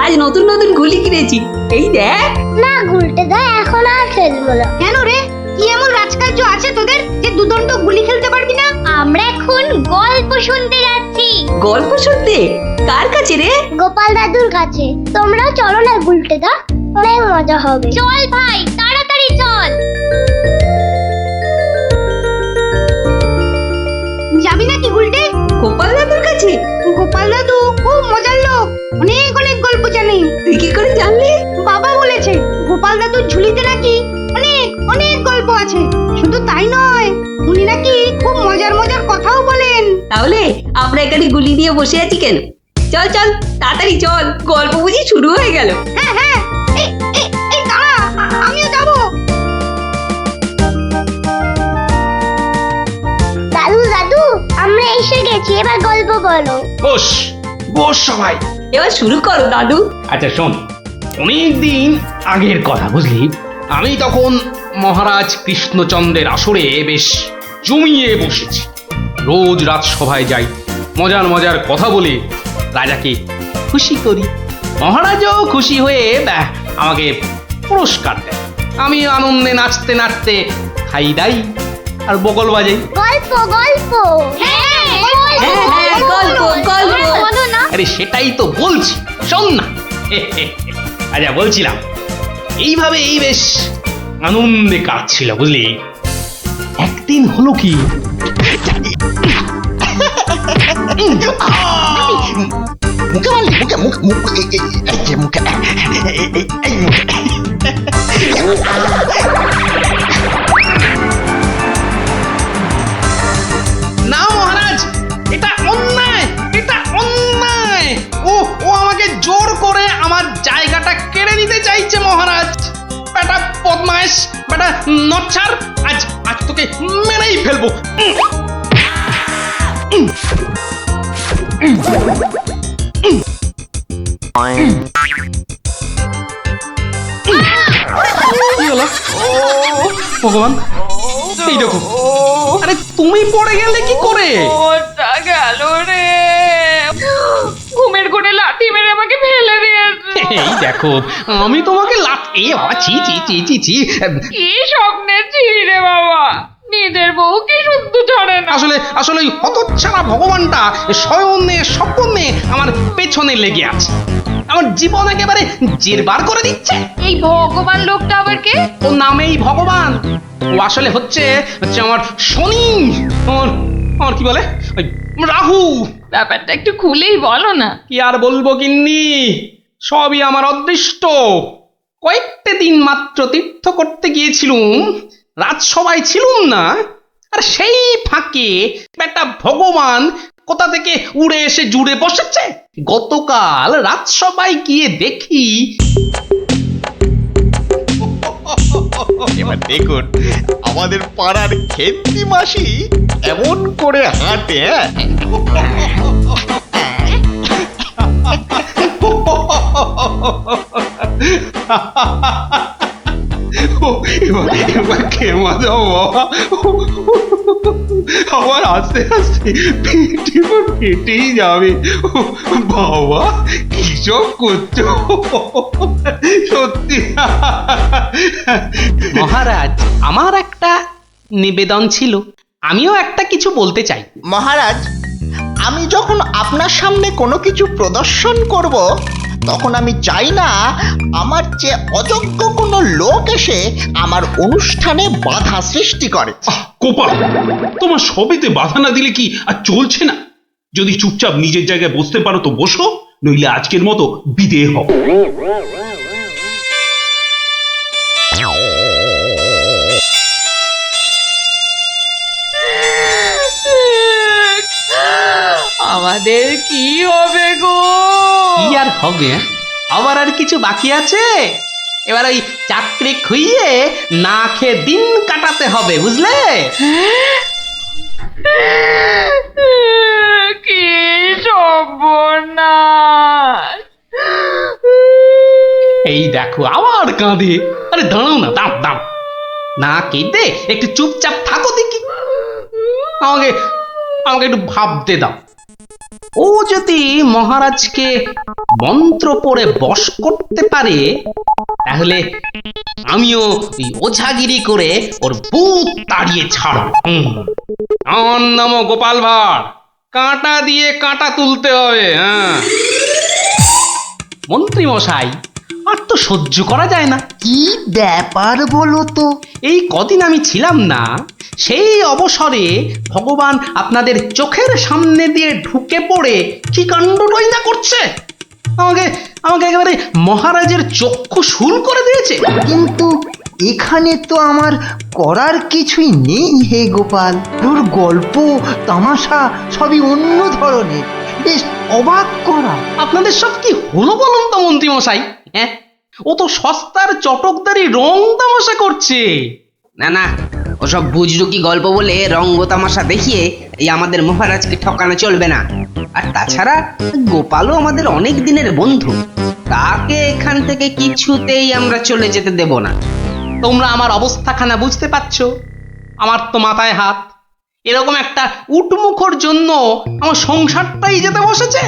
আজ নতুন নতুন গুলি কিনেছি, এই দেখ। না গুলটেদা, এখন আর খেলবো না। কেন রে, কি এমন রাজকার্য আছে তোদের যে দুদণ্ড গুলি খেলতে পারবি না? আমরা এখন গল্প শুনতে যাচ্ছি। গল্প শুনতে? কার কাছে রে? গোপাল দাদুর কাছে। তোমরাও চলো না গুলটেদা, অনেক মজা হবে। চল ভাই, তাড়াতাড়ি চল। যাবি নাকি গুলটে? গোপাল দাদুর কাছে? গোপাল দাদু খুব মজার লোক, অনেক অনেক গল্প জানে। তুই কি করে জানলি? বাবা বলেছে গোপাল দাদুর ঝুলিতে নাকি অনেক অনেক গল্প আছে। শুধু তাই নয়, উনি নাকি খুব মজার মজার কথাও বলেন। তাহলে আমরা এখানে গুলি নিয়ে বসে আছি কেন? চল চল তাড়াতাড়ি চল, গল্প বুঝি শুরু হয়ে গেল। হ্যাঁ হ্যাঁ, এই দাঁড়া, আমিও যাবো। দাদু দাদু, আমরা এসে গেছি, এবার গল্প বলো। বস বস সবাই, এবার শুরু করো দাদু। আচ্ছা শোন, অনেকদিন আগের কথা বুঝলি, আমি তখন মহারাজ কৃষ্ণচন্দ্রের আসরে বেশ জমিয়ে বসেছি। রোজ রাজসভায় যাই, মজার মজার কথা বলে রাজাকে খুশি করি। মহারাজও খুশি হয়ে আমাকে পুরস্কার দেয়। আমি আনন্দে নাচতে নাচতে খাই দাই আর বগল বাজাই। গল্প গল্প। হ্যাঁ হ্যাঁ, গল্প গল্প। বলো না। আরে সেটাই তো বলছি, শোন না। আচ্ছা বলছিলাম, এইভাবেই বেশ আনন্দে কাটছিল বুঝলি। একদিন হলো কি, মুখে মারলি, মুখে মুখ মুখ এই যে মুখে এই মুখে। না মহারাজ, এটা অন্যায়, এটা অন্যায়। ও আমাকে জোর করে আমার জায়গাটা কেড়ে নিতে চাইছে মহারাজ। বেটা বদমাইশ, বেটা নচ্ছার, আজ তোকে মেরেই ফেলবো। কি হলো? ভগবান, এই দেখো। আরে তুমি পড়ে গেলে কি করে? ওটা গেল রে, ঘুমের ঘুরে লাথি মেরে আমাকে ফেলে দিয়েছে। এই দেখো, আমি তোমাকে এ বাবা, ছি ছি ছি ছি ছি। কি স্বপ্নে ছিলি রে বাবা, নিজের বউ কি শুদ্ধ ছড়ে না। আসলে ওই হতচ্ছাড়া ভগবানটা স্বয়নে স্বপ্নে আমার পেছনে লেগে আছে, আমার জীবন একেবারে জেরবার করে দিচ্ছে। এই ভগবান লোকটা আবার কে? ও নামেই ভগবান, ও আসলে হচ্ছে আমার শনি, আমার কি বলে ওই রাহু। ব্যাপারটা একটু খুলেই বলো না। কি আর বলবো গিন্নি, সবই আমার অদৃষ্ট। কয়েকটা দিন মাত্র তীর্থ করতে গিয়েছিলুম, রাজসভায় ছিলুম না, আর সেই ফাঁকে একটা ভগবান কোথা থেকে উড়ে এসে জুড়ে বসেছে। গতকাল রাজসভায় গিয়ে দেখি, এবার দেখুন আমাদের পাড়ার খেন্তি মাসি এমন করে হাঁটে। এবার খেমা দাও বাবা, আবার আস্তে আস্তে পেটে ফেটেই যাবে। বাবা কি সব করছো সত্যি। মহারাজ, আমার একটা নিবেদন ছিল, আমিও একটা কিছু বলতে চাই। মহারাজ, আমি যখন আপনার সামনে কোনো কিছু প্রদর্শন করব, তখন আমি চাই না আমার চেয়ে অযোগ্য কোনো লোক এসে আমার অনুষ্ঠানে বাধা সৃষ্টি করে। কোপাল, তোমার সবেতে বাধা না দিলে কি আর চলছে না? যদি চুপচাপ নিজের জায়গায় বসতে পারো তো বসো, নইলে আজকের মতো বিদেয় হও। আমাদের কি হবে গো? কি আর হবে? আবার আর কিছু বাকি আছে? এবার ওই চাকরি খুইয়ে না খেয়ে দিন কাটাতে হবে, বুঝলে? কি সর্বনাশ! এই দেখো আবার কাঁদে। আরে দাঁড়াও না, দাম দাম না কেঁদে একটু চুপচাপ থাকো দেখি। আমাকে আমাকে একটু ভাবতে দাও। ও যদি মহারাজকে মন্ত্র পড়ে বশ করতে পারে, তাহলে আমিও এই ওঝাগিরি করে ওর ভূত তাড়িয়ে ছাড়ব। আমার নামও গোপাল ভাঁড়, কাঁটা দিয়ে কাঁটা তুলতে হবে। হ্যাঁ মন্ত্রী মশাই, আর তো সহ্য করা যায় না। কি ব্যাপার বলো তো? এই কদিন আমি ছিলাম না, সেই অবসরে ভগবান আপনাদের চোখের সামনে দিয়ে ঢুকে পড়ে কি কাণ্ডটাই না করছে। আমাকে আমাকে একেবারে মহারাজের চক্ষু শুল করে দিয়েছে। কিন্তু এখানে তো আমার করার কিছুই নেই হে গোপাল। তোর গল্প তামাশা সবই অন্য ধরনের, বেশ অবাক করা। আপনাদের সব কি হলো বলুন তো মন্ত্রী মশাই? হ্যাঁ, ও তো সস্তার চটকদারি রং তামাশা করছে। না না, ওসব বুজরুকি গল্প বলে রঙ্গ তামাশা দেখিয়ে এই আমাদের মহারাজকে ঠকানো চলবে না। আর তাছাড়া গোপালও আমাদের অনেক দিনের বন্ধু, তাকে এখান থেকে কিছুতেই আমরা চলে যেতে দেব না। তোমরা আমার অবস্থাখানা বুঝতে পারছো? আমার তো মাথায় হাত। এরকম একটা উটমুখর জন্য আমার সংসারটাই যেতে বসেছে।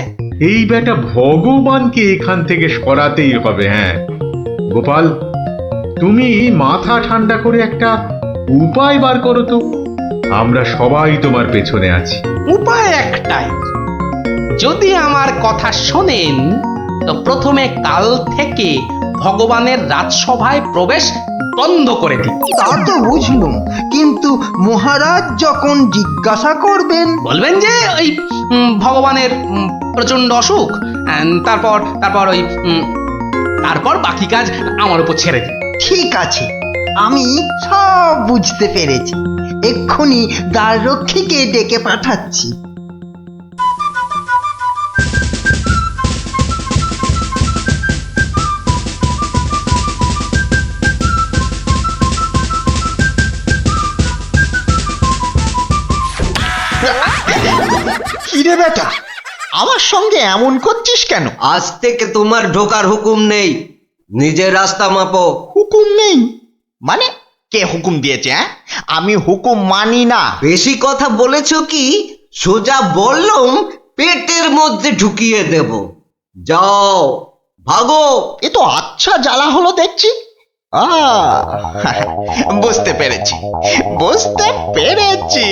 এই বেটা ভগবানকে এখান থেকে সরাতেই হবে। হ্যাঁ গোপাল, তুমি মাথা ঠান্ডা করে একটা উপায় বার করো তো, আমরা সবাই তোমার পেছনে আছি। উপায় একটাই, যদি আমার কথা শোনেন তো প্রথমে কাল থেকে ভগবানের রাজসভায় প্রবেশ বন্ধ করে দিন। তা তো বুঝলুম, কিন্তু মহারাজ যখন জিজ্ঞাসা করবেন, বলবেন যে ওই ভগবানের প্রচন্ড অসুখ, তারপর তারপর ওই তারপর বাকি কাজ আমার উপর ছেড়ে দিন। ঠিক আছে, আমি সব বুঝতে পেরেছি। এক্ষুনি দ্বাররক্ষীকে ডেকে পাঠাচ্ছি। কিরে বেটা, আমার সঙ্গে এমন করছিস কেন? আজ থেকে তোমার ঢোকার হুকুম নেই, নিজের রাস্তা মাপো। হুকুম নেই মানে? কে হুকুম দিয়েছে? আমি হুকুম মানি না। বেশি কথা বলেছো কি? সোজা বললুম পেটের মধ্যে ঢুকিয়ে দেব। যাও ভাগো। এ তো আচ্ছা জ্বালা হলো দেখছি। বুঝতে পেরেছি বুঝতে পেরেছি,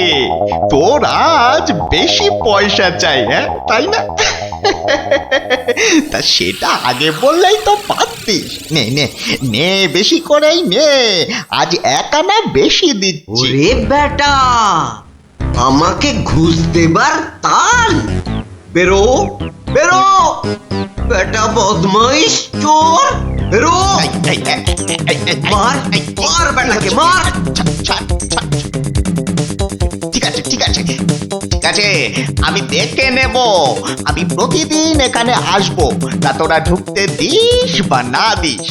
তোর আজ বেশি পয়সা চাই, হ্যাঁ তাই না? তা সেটা আগে বললেই তো পারতিস। নে নে নে, বেশি করেই নে, আজ এক আনা বেশি দিচ্ছি। ওরে বেটা, আমাকে ঘুষ দেবার তাল? বেরো বেরো বেটা, বদমাইশ চোর, বেরো। মার মার বেটাকে, মার। ঠিক আছে ঠিক আছে ঠিক আছে, আমি দেখে নেব। আমি প্রতিদিন এখানে আসবো, তা তোরা ঢুকতে দিস বা না দিস।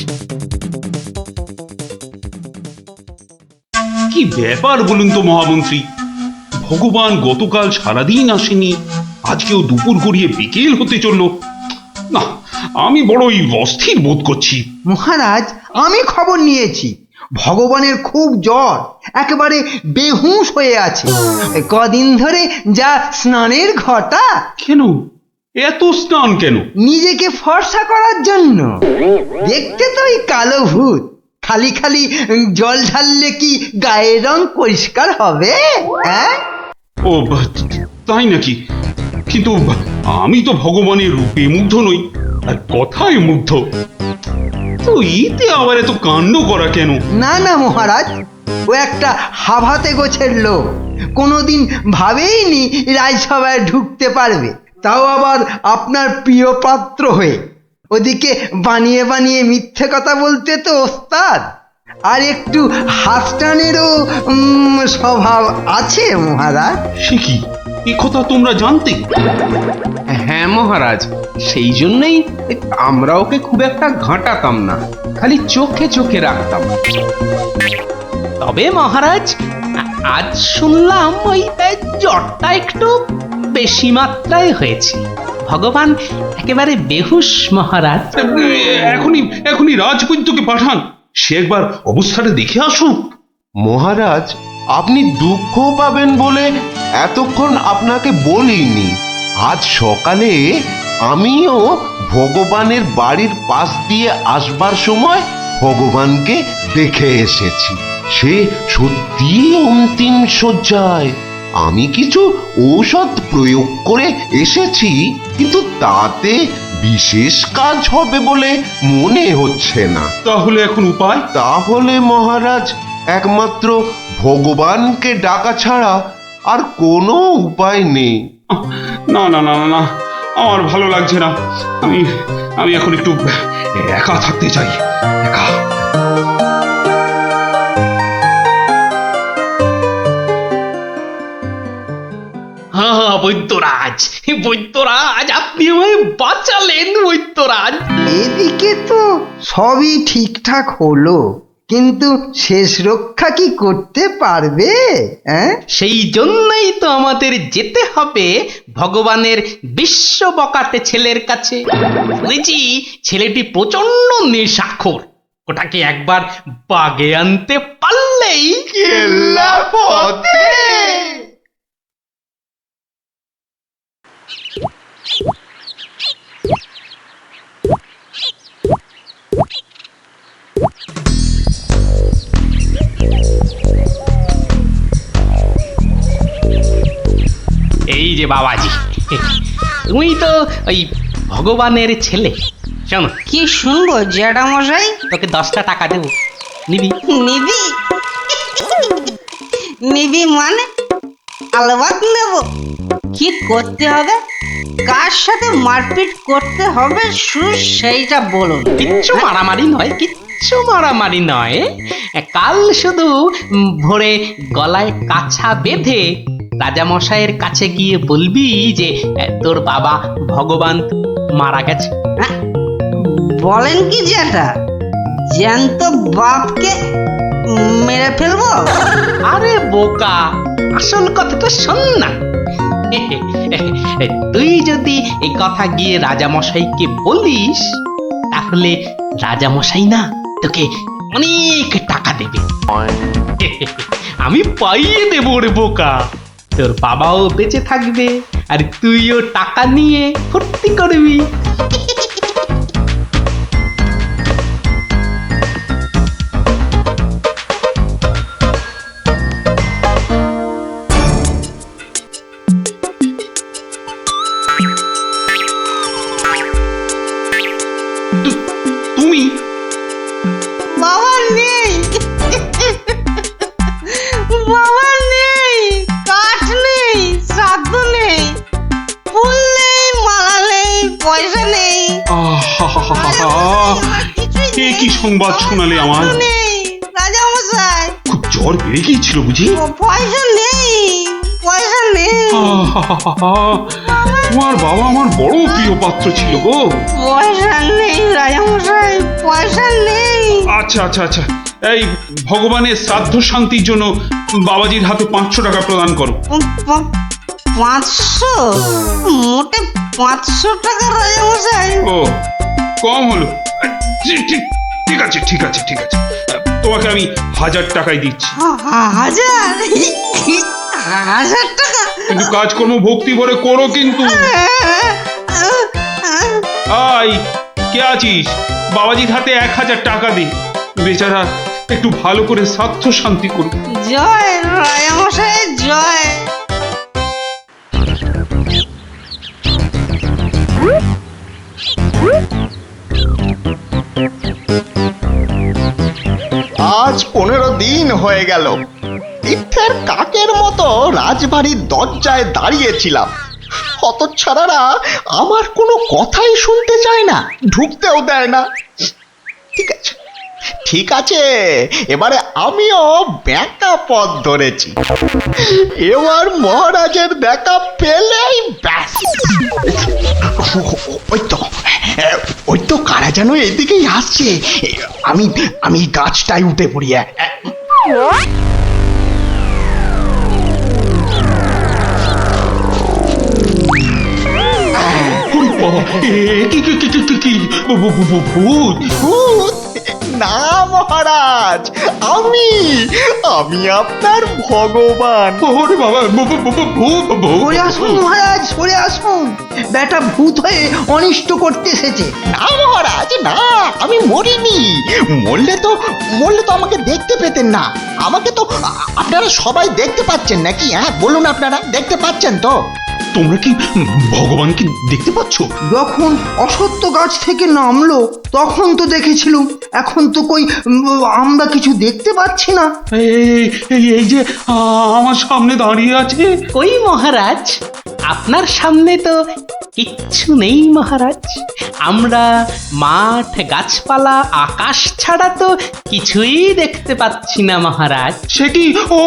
কি ব্যাপার বলুন তো মহামন্ত্রী? ভগবান গতকাল সারাদিন আসেনি, আজকেও দুপুর গড়িয়ে বিকেল হতে চললো। না, আমি বড়ই অস্থির বোধ করছি। মহারাজ আমি খবর নিয়েছি ভগবানের খুব জ্বর, একেবারে বেহুঁশ হয়ে আছে। কদিন ধরে যা স্নানের ঘটা। কেন এত স্নান কেন? নিজেকে ফর্সা করার জন্য। দেখতে তো ওই কালো ভূত, খালি খালি জল ঢাললে কি গায়ের রং পরিষ্কার হবে? হ্যাঁ, ও তাই নাকি? কিন্তু আমি তো ভগবানের রূপে মুগ্ধ নই, আর কথায় মুগ্ধ। তো এতে আবার এত কাণ্ড করা কেন? না না মহারাজ, ও একটা হাভাতে গোছের লোক, কোনোদিন ভাবেইনি রাজসভায় ঢুকতে পারবে, তাও আবার আপনার প্রিয় পাত্র হয়ে। ওদিকে বানিয়ে বানিয়ে মিথ্যে কথা বলতে তো ওস্তাদ, আর একটু হাসটানেরও স্বভাব আছে মহারাজ। সে কি, এ কথা তোমরা জানতে? হ্যাঁ মহারাজ, সেই জন্যই আমরা ওকে খুব একটা ঘাঁটাতাম না, খালি চোখে চোখে রাখতাম। তবে মহারাজ, আজ শুনলাম ওই জ্বরটা একটু বেশি মাত্রায় হয়েছে। ভগবান একেবারে বেহুশ মহারাজ। এখনই রাজবৈদ্যকে পাঠান, সে একবার অবস্থাটা দেখে আসুক। মহারাজ, আপনি দুঃখ পাবেন বলে এতক্ষণ আপনাকে বলিনি। আজ সকালে আমিও ভগবানের বাড়ির পাশ দিয়ে আসবার সময় ভগবানকে দেখে এসেছি। সে সত্যিই অন্তিম শয্যায়। আমি কিছু ঔষধ প্রয়োগ করে এসেছি, কিন্তু তাতে বিশেষ কাজ হবে বলে মনে হচ্ছে না। তাহলে এখন উপায়? তাহলে মহারাজ, একমাত্র ভগবানকে ডাকা ছাড়া আর কোনো উপায় নেই। না না না না, আমার ভালো লাগছে না। আমি এখন একটু একা থাকতে চাই, একা। হ্যাঁ বৈদ্যরাজ, বৈদ্যরাজ, আপনি আমায় বাঁচালেন বৈদ্যরাজ। এদিকে তো সবই ঠিকঠাক হলো, কিন্তু শেষ রক্ষা কি করতে পারবে? সেই জন্যই তো আমাদের যেতে হবে ভগবানের বিশ্ব বকাটে ছেলের কাছে। শুনেছি ছেলেটি প্রচন্ড নেশাখোর, ওটাকে একবার বাগে আনতে পারলেই কেল্লা পথে। এই যে বাবাজি, তুমি তো ওই ভগবানের ছেলে। শোনো, কি শুনবো জ্যাঠা মশাই? তোকে 10টা টাকা দেবো, নিবি? নিবি? নিবি মানে? আলবাত নেব। কি করতে হবে? কার সাথে মারপিট করতে হবে সেইটা বলুন। কিচ্ছু মারামারি নয়, কিচ্ছু মারামারি নয়। কাল শুধু ভোরে গলায় কাছা বেঁধে রাজামশাইয়ের কাছে গিয়ে বলবি যে তোর বাবা ভগবান মারা গেছে। বলেন কি জ্যাঠা, জ্যান্ত বাপকে মেরে ফেলবো? আরে বোকা, আসল কথাটা শোন না। তুই যদি এই কথা গিয়ে রাজামশাইকে বলিস, তাহলে রাজামশাই না তোকে অনেক টাকা দেবে। আমি পাইয়ে দেবো রে বোকা। তোর বাবাও বেঁচে থাকবে, আর তুইও টাকা নিয়ে ফুর্তি করবি। কি সংবাদ শোনালে আমার? রাজামশাই, খুব জ্বর বেড়ে গিয়েছিল বুঝি? পয়সা নেই, পয়সা নেই। তোমার বাবা আমার বড় প্রিয় পাত্র ছিল গো। পয়সা নেই রাজামশাই, পয়সা নেই। আচ্ছা আচ্ছা আচ্ছা, এই ভগবানের শ্রাদ্ধ শান্তির জন্য বাবাজির হাতে 500 টাকা প্রদান করো। 500? মোটে 500 টাকা রাজামশাই? ও কম হলো। ঠিক আছে ঠিক আছে ঠিক আছে, তোমাকে আমি 1000 টাকাই দিচ্ছি। 1000 টাকা? কিন্তু কাজকর্ম ভক্তি ভরে করো কিন্তু। আই কে আছিস, বাবাজির হাতে 1000 টাকা দে, বেচারা একটু ভালো করে স্বার্থ শান্তি করুক। জয় রায়ামশাই জয়। আজ 15 দিন হয়ে গেল তীর্থের কাকের মতো রাজবাড়ির দরজায় দাঁড়িয়েছিলাম। হতচ্ছাড়ারা আমার কোনো কথাই শুনতে চায় না, ঢুকতেও দেয় না। ঠিক আছে ঠিক আছে, এবারে আমিও ব্যাকা পথ ধরেছি। এবার মহারাজের দেখা পেলেই ব্যাস। ওই তো কারা যেন এদিকেই আসছে। আমি গাছটায় উঠে পড়ি। ভূত? ভূত না মহারাজ, আমি আপনার ভগবান। ওরে বাবা, ভূত! সরে আসুন মহারাজ, সরে আসুন। বেটা ভূত হয়ে অনিষ্ট করতে এসেছে। না মহারাজ না, আমি মরিনি। মরলে তো আমাকে দেখতে পেতেন না। আমাকে তো আপনারা সবাই দেখতে পাচ্ছেন নাকি? হ্যাঁ বলুন, আপনারা দেখতে পাচ্ছেন তো? তোমরা কি ভগবানকে দেখতে পাচ্ছ? যখন অসত্য গাছ থেকে নামলো তখন তো দেখেছিলুম, এখন তো কই আমরা কিছু দেখতে পাচ্ছি না। এই যে আমার সামনে দাঁড়িয়ে আছে। ওই মহারাজ, আপনার সামনে তো কিচ্ছু নেই মহারাজ। আমরা মাঠ, গাছপালা, আকাশ ছাড়া তো কিছুই দেখতে পাচ্ছি না মহারাজ। সে কি? ও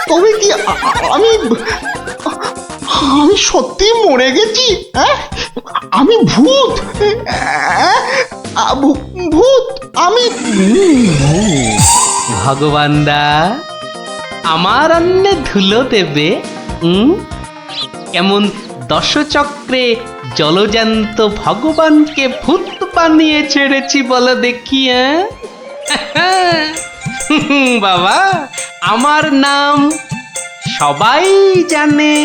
তবে কি আমি সত্যি মরে গেছি? হ্যাঁ, আমি ভূত? ভূত আমি? ভগবানদা আমার অন্নে ধুলো দেবে? কেমন দশচক্রে জলজান্ত ভগবানকে ভূত বানিয়ে ছেড়েছি বলো দেখি। বাবা, আমার নাম সবাই জানে।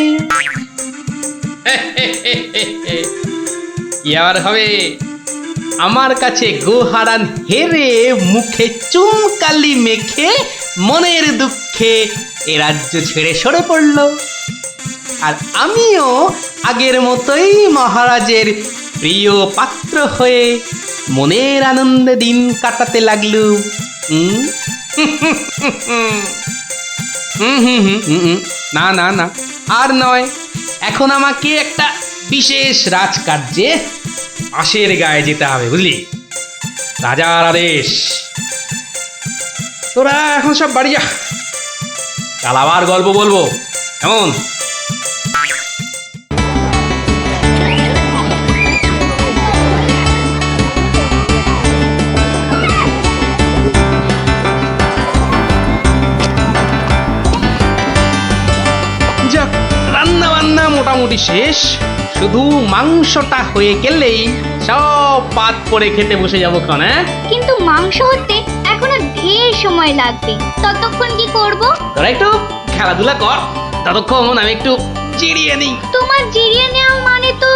কি আর হবে, আমার কাছে গোহারান হেরে মুখে চুনকালি মেখে মনের দুঃখে এ রাজ্য ছেড়ে সরে পড়ল। আর আমিও আগের মতোই মহারাজের প্রিয় পাত্র হয়ে মনের আনন্দে দিন কাটাতে লাগলুম। না না না, আর নয়। এখন আমাকে একটা বিশেষ রাজকার্যে আশের গায়ে যেতে হবে, বুঝলি? রাজার আদেশ। তোরা এখন সব বাড়ি যা, কাল আবার গল্প বলবো, কেমন? যাক, রান্না বান্না মোটামুটি শেষ, শুধু মাংসটা হয়ে গেলেই সব পাত করে খেতে বসে যাবো ক্ষণ। কিন্তু মাংস হতে এখনো ঢের সময় লাগবে, ততক্ষণ কি করব? তোরা একটু খেলাধুলা কর, ততক্ষণ আমি একটু জিরিয়ে নিই। তোমার জিরিয়ে নেওয়া মানে তো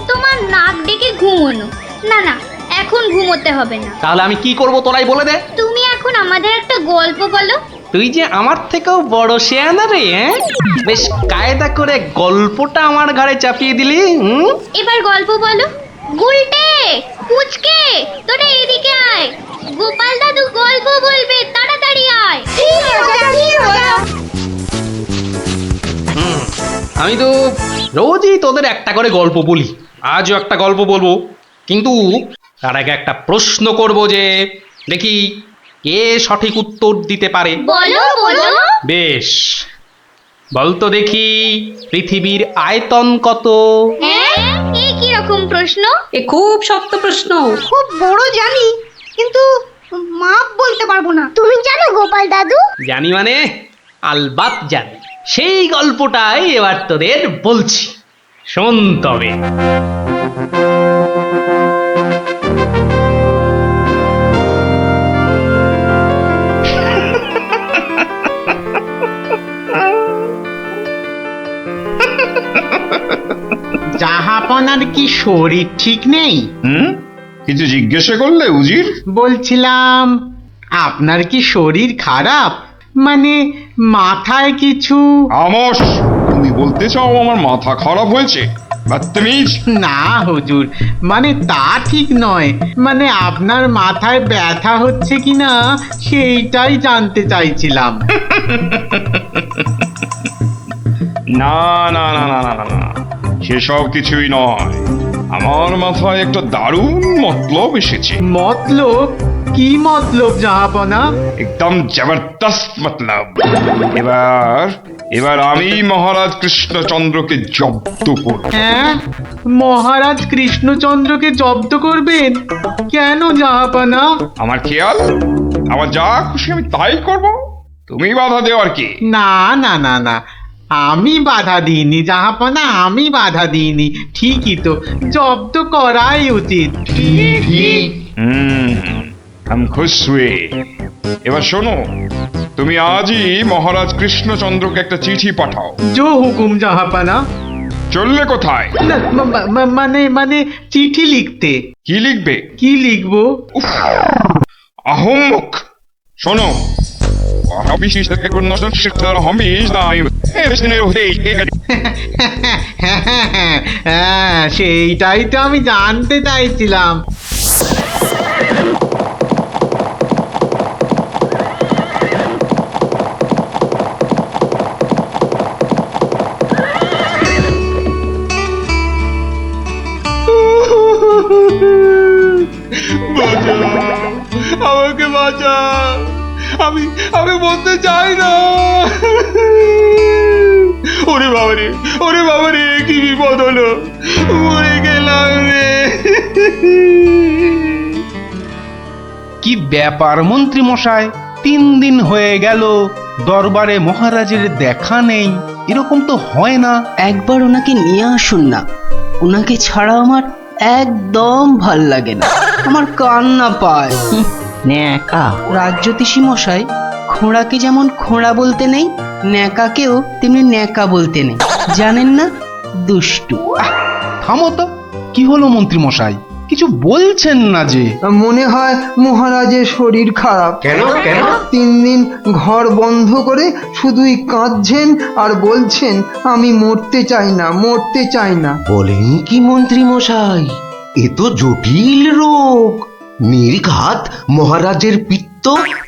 তোমার নাক ডেকে ঘুমোনো। না না, এখন ঘুমোতে হবে না। তাহলে আমি কি করব তোরাই বলে দে। তুমি এখন আমাদের একটা গল্প বলো। তুই যে আমার থেকেও বড় শেয়ানা রে, বেশ কায়দা করে গল্পটা আমার ঘাড়ে চাপিয়ে দিলি। এবার গল্প বলো। গুলটে, পুচকে, তোরা এদিকে আয়, গোপাল দাদু গল্প বলবে, তাড়াতাড়ি আয়। আমি তো রোজই তোদের একটা করে গল্প বলি, আজও একটা গল্প বলবো, কিন্তু তার আগে একটা প্রশ্ন করব, যে দেখি কে সঠিক উত্তর দিতে পারে। বলো বলো। বেশ, বলতো দেখি পৃথিবীর আয়তন কত? এ কি রকম প্রশ্ন? এ খুব শক্ত প্রশ্ন। খুব বড় জানি, কিন্তু মাপ বলতে পারবো না। তুমি জানো গোপাল দাদু? জানি মানে আলবাত জানি। সেই গল্পটাই এবার তোদের বলছি, শোন তবে। জাহাপনার কি শরীর ঠিক নেই? কিছু জিজ্ঞাসা করলে উজির? বলছিলাম আপনার কি শরীর খারাপ, মানে মাথায় কিছু? আমস, তুমি বলতে চাও আমার মাথা খারাপ হয়েছে? বদতমিজ। না হুজুর, মানে তা ঠিক নয়, মানে আপনার মাথায় ব্যথা হচ্ছে কিনা সেইটাই জানতে চাইছিলাম। না না না না না না না, সেসব কিছুই নয়। আমার মাথায় একটা দারুণ মতলব এসেছে। মতলব? কি মতলব জাহাপনা? একদম জবরদস্ত মতলব। এবার আমি মহারাজ কৃষ্ণচন্দ্রকে জব্দ করব। হ্যাঁ, মহারাজ কৃষ্ণচন্দ্রকে জব্দ করবেন? কেন জাহাপনা? আমার খেয়াল, আমার যা খুশি আমি তাই করব, তুমি বাধা দেওয়ার কি? না না না না, আমি বাধা দিইনি জাহাপনা, আমি বাধা দিইনি। ঠিকই তো, জব্দ করাই উচিত। हम खुश हुए। এবার শোনো, তুমি আজই মহারাজ কৃষ্ণচন্দ্রকে একটা চিঠি পাঠাও। জো হুকুম জাহাপনা। চললে কোথায়? না, মানে চিঠি লিখতে। কি লিখবে? কি লিখবো? আহম্মক, শোনো, হ্যাঁ, সেইটাই তো আমি জানতে চাইছিলাম। আমাকে বাঁচাও, আমি বলতে চাই না। ওরে বাবারে, কি বিপদ হলো, মরে গেলাম রে। কি ব্যাপার মন্ত্রী মশাই, 3 দিন হয়ে গেল দরবারে মহারাজের দেখা নেই। এরকম তো হয় না। একবার ওনাকে নিয়ে আসুন না, ওনাকে ছাড়া আমার একদম ভাল লাগে না, আমার কান্না পায়। ন্যাকা রাজজ্যোতিষী মশাই, খোঁড়াকে যেমন খোঁড়া বলতে নেই, ন্যাকাকেও তেমনি ন্যাকা বলতে নেই, জানেন না? দুষ্টু। থামো তো, কি হলো মন্ত্রী মশাই, কিছু বলছেন না যে? মনে হয় মহারাজের শরীর খারাপ। কেন কেন? 3 দিন ঘর বন্ধ করে শুধুই কাঁদছেন আর বলছেন আমি মরতে চাই না, মরতে চাই না। বলেন কি মন্ত্রী মশাই, এ তো জটিল রোগ। নির্ঘাত মহারাজের পিত্ত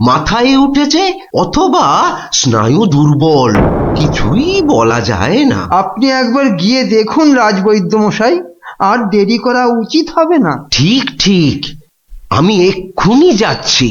মাথায় উঠেছে, অথবা স্নায়ু দুর্বল, কিছুই বলা যায় না। আপনি একবার গিয়ে দেখুন রাজবৈদ্য মশাই, আর দেরি করা উচিত হবে না। ঠিক ঠিক, আমি এক্ষুনি যাচ্ছি।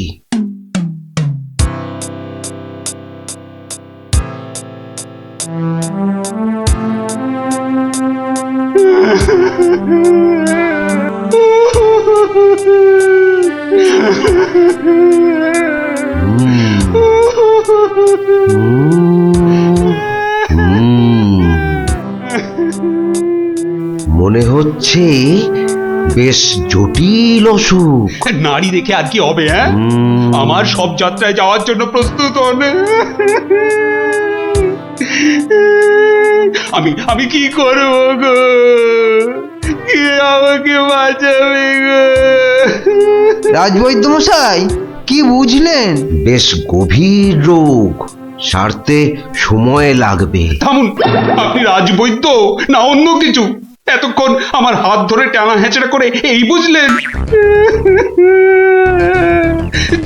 মনে হচ্ছে বেশ জটিল অসুখ। নারী দেখে আর কি হবে? হ্যাঁ, আমার সব যাত্রায় যাওয়ার জন্য প্রস্তুত হন। আমি কি করব গো? কে আমাকে বাঁচাবে গো? রাজবৈদ্য মশাই, কি বুঝলেন? বেশ গভীর রোগ, সারতে সময় লাগবে। থামুন, আপনি রাজবৈদ্য না অন্য কিছু? এতক্ষণ আমার হাত ধরে টানা হেঁচড়া করে এই বুঝলেন?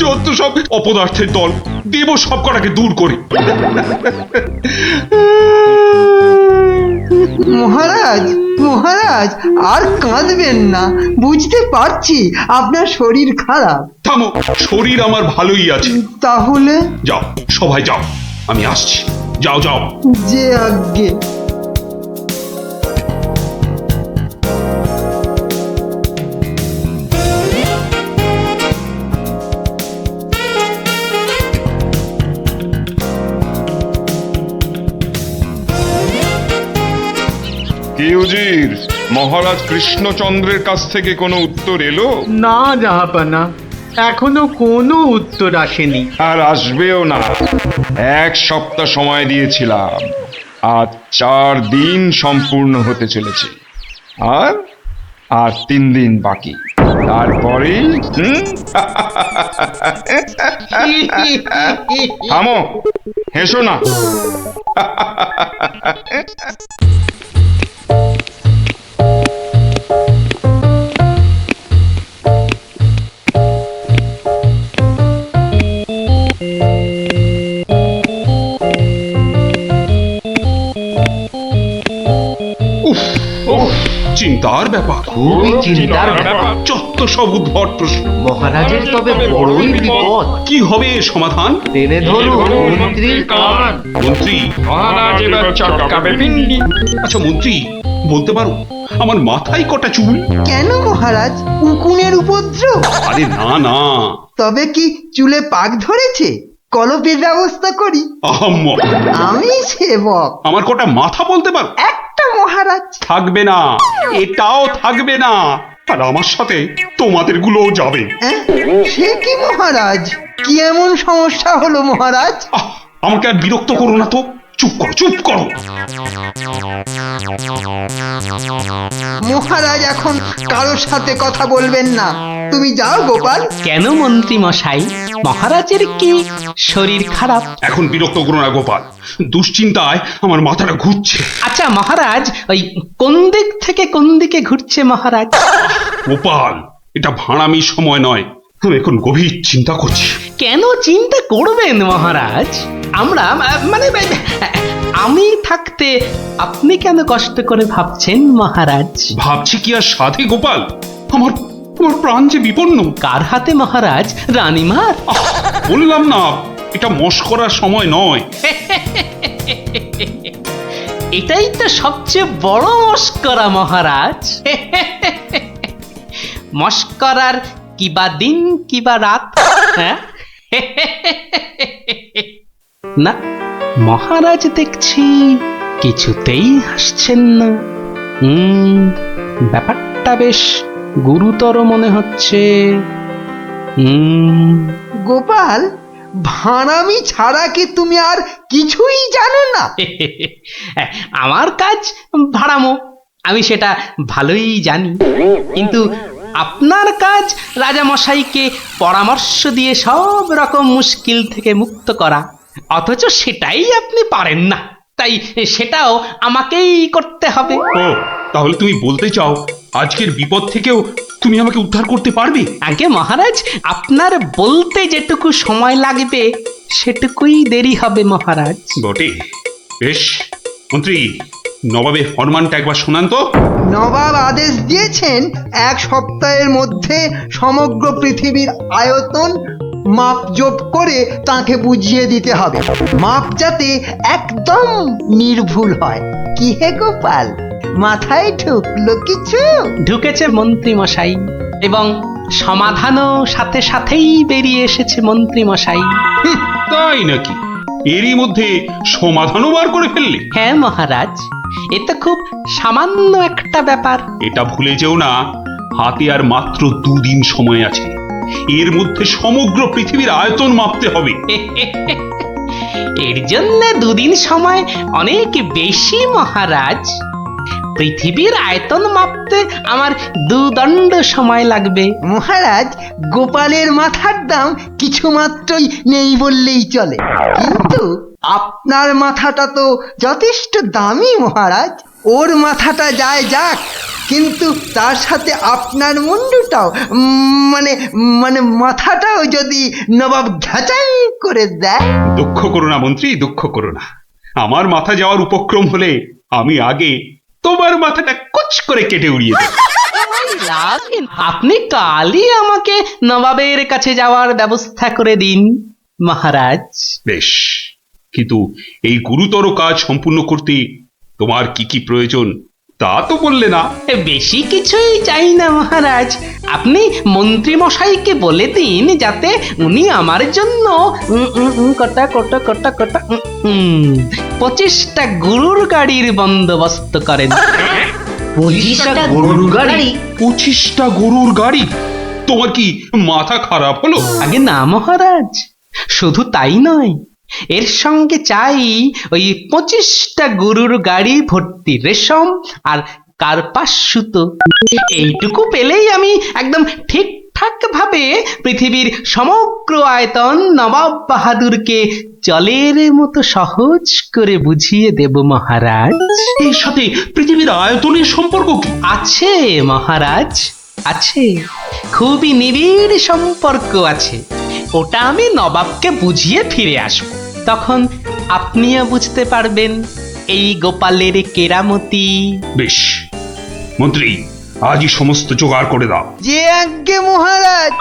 যত সব অপদার্থের দল, দেব সব কটাকে দূর করে। মহারাজ, মহারাজ আর কাঁদবেন না, বুঝতে পারছি আপনার শরীর খারাপ। থামো, শরীর আমার ভালোই আছে। তাহলে যাও, সবাই যাও, আমি আসছি। যাও যাও। যে আজ্ঞে। গুরুজির, মহারাজ কৃষ্ণচন্দ্রের কাছ থেকে কোনো উত্তর এলো? না জাহাপানা, এখনো কোনো উত্তর আসেনি। আর আসবেও না। 1 সপ্তাহ সময় দিয়েছিলাম, আজ 4 দিন সম্পূর্ণ হতে চলেছে, আর 3 দিন বাকি। তারপরেই থামো, হেসো না। চিন্তার ব্যাপার, খুবই চিন্তার ব্যাপার। যত সব উদ্ভট প্রশ্ন। মহারাজের তবে বড়ই বিপদ। কি হবে এর সমাধান? টেনে ধরুন মন্ত্রীর কান। মন্ত্রী? মহারাজ এবার চটকাবে পিন্ডি। আচ্ছা মন্ত্রী, বলতে পারো আমার মাথায় কটা চুল? কেন মহারাজ, উকুনের উপদ্রব? আরে না না। তবে কি চুলে পাক ধরেছে? কলপের ব্যবস্থা করি। আহাম্মক। আমি সেবক। আমার কটা মাথা বলতে পারো? একটা মহারাজ। থাকবে না, এটাও থাকবে না। আর আমার সাথে তোমাদের গুলোও যাবে। সে কি মহারাজ, কি এমন সমস্যা হলো মহারাজ? আমাকে আর বিরক্ত করো না তো, চুপ করো চুপ করো। মহারাজ এখন কারোর সাথে কথা বলবেন না, তুমি যাও গোপাল। কেন মন্ত্রী মশাই, মহারাজের কি শরীর খারাপ? এখন বিরক্ত করো না গোপাল, দুশ্চিন্তায় আমার মাথাটা ঘুরছে। আচ্ছা মহারাজ, ওই কোন দিক থেকে কোন দিকে ঘুরছে মহারাজ? গোপাল, এটা ভাড়ামির সময় নয়, আমি এখন গভীর চিন্তা করছি। কেন চিন্তা করবেন মহারাজ? আমরা মানে আমি থাকতে আপনি কেন কষ্ট করে ভাবছেন মহারাজ? ভাবছি কি আর সাধে গোপাল, আমার প্রাণ যে বিপন্ন। কার হাতে মহারাজ? রানীমার? বললাম না, এটা মশকরার সময় নয়। এটাই তো সবচেয়ে বড় মস্করা মহারাজ। মস্করার কিবা দিন কিবা রাত। হ্যাঁ না, মহারাজ দেখছি কিছুতেই হাসছেন না। ব্যাপারটা বেশ গুরুতর মনে হচ্ছে। গোপাল, ভাড়ামি ছাড়া কি তুমি আর কিছুই জানো না? আমার কাজ ভাড়ামো, আমি সেটা ভালোই জানি, কিন্তু আপনার কাজ রাজামশাইকে পরামর্শ দিয়ে সব রকম মুশকিল থেকে মুক্ত করা, অথচ সেটাই আপনি পারেন না, তাই সেটাও আমাকেই করতে হবে। ও, তাহলে তুমি বলতে চাও আজকের বিপদ থেকেও তুমি আমাকে উদ্ধার করতে পারবে? আগে মহারাজ, আপনার বলতে যেটুকু সময় লাগবে সেটুকুই দেরি হবে মহারাজ। বটে, বেশ। মন্ত্রী, নবাবের ফরমানটা একবার শোনান তো। নবাব আদেশ দিয়েছেন 1 সপ্তাহের মধ্যে সমগ্র পৃথিবীর আয়তন মাপজোপ করে তাকে বুঝিয়ে দিতে হবে, মাপ যাতে একদম নির্ভুল হয়। কি হে গোপাল, মাথায় ঢুকলো কিছু? ঢুকেছে মন্ত্রী মশাই, এবং সমাধানও সাথে সাথেই বেরিয়ে এসেছে মন্ত্রী মশাই। তাই নাকি? এরই মধ্যে সমাধানও বার করে ফেললে? হ্যাঁ মহারাজ, এটা খুব সামান্য একটা ব্যাপার। এটা ভুলে যেও না, হাতে আর মাত্র 2 দিন সময় আছে। এর মধ্যে সমগ্র পৃথিবীর আয়তন মাপতে হবে। এর জন্য 2 দিন সময় অনেক বেশি মহারাজ। পৃথিবীর আয়তন মাপতে আমার 2 দণ্ড সময় লাগবে। মহারাজ, গোপালের মাথার দাম কিছু মাত্রই নেই বললেই চলে, কিন্তু আপনার মাথাটা তো যথেষ্ট দামি মহারাজ। ওর মাথাটা যায় যাক, কিন্তু তার সাথে আপনার মুন্ডুটাও মানে মাথাটাও যদি নবাব ঘাচাই করে দেয়। দুঃখ করো না মন্ত্রী, দুঃখ করো না। আমার মাথা যাওয়ার উপক্রম হলে আমি আগে তোমার মাথাটা কুচ করে কেটে উড়িয়ে দেব। আপনি কালই আমাকে নবাবের কাছে যাওয়ার ব্যবস্থা করে দিন মহারাজ। বেশ, কিন্তু এই গুরুতর কাজ সম্পূর্ণ করতে তোমার কি কি প্রয়োজন তা তো বললে না। বেশি কিছুই চাই না মহারাজ, আপনি মন্ত্রী মশাইকে বলে দিন যাতে উনি আমার জন্য কটা 25টা গরুর গাড়ির বন্দোবস্ত করেন। 25টা গরুর গাড়ি? 25টা গরুর গাড়ি? তোমার কি মাথা খারাপ হলো? আগে না মহারাজ, শুধু তাই নয়, এর সঙ্গে চাই ওই 25টা গরুর গাড়ি ভর্তি রেশম আর কার্পাস সুতো। এইটুকু পেলেই আমি একদম ঠিকঠাক ভাবে পৃথিবীর সমগ্র আয়তন নবাব বাহাদুরকে জলের মতো সহজ করে বুঝিয়ে দেব মহারাজ। এর সাথে পৃথিবীর আয়তনের সম্পর্ক কি? আছে মহারাজ, আছে, খুবই নিবিড় সম্পর্ক আছে। ওটা আমি নবাবকে বুঝিয়ে ফিরে আসব, তখন আপনিও বুঝতে পারবেন এই গোপালের কেরামতি। বেশ, মন্ত্রী আজই সমস্ত জোগাড় করে দাও। যে আজ্ঞে মহারাজ।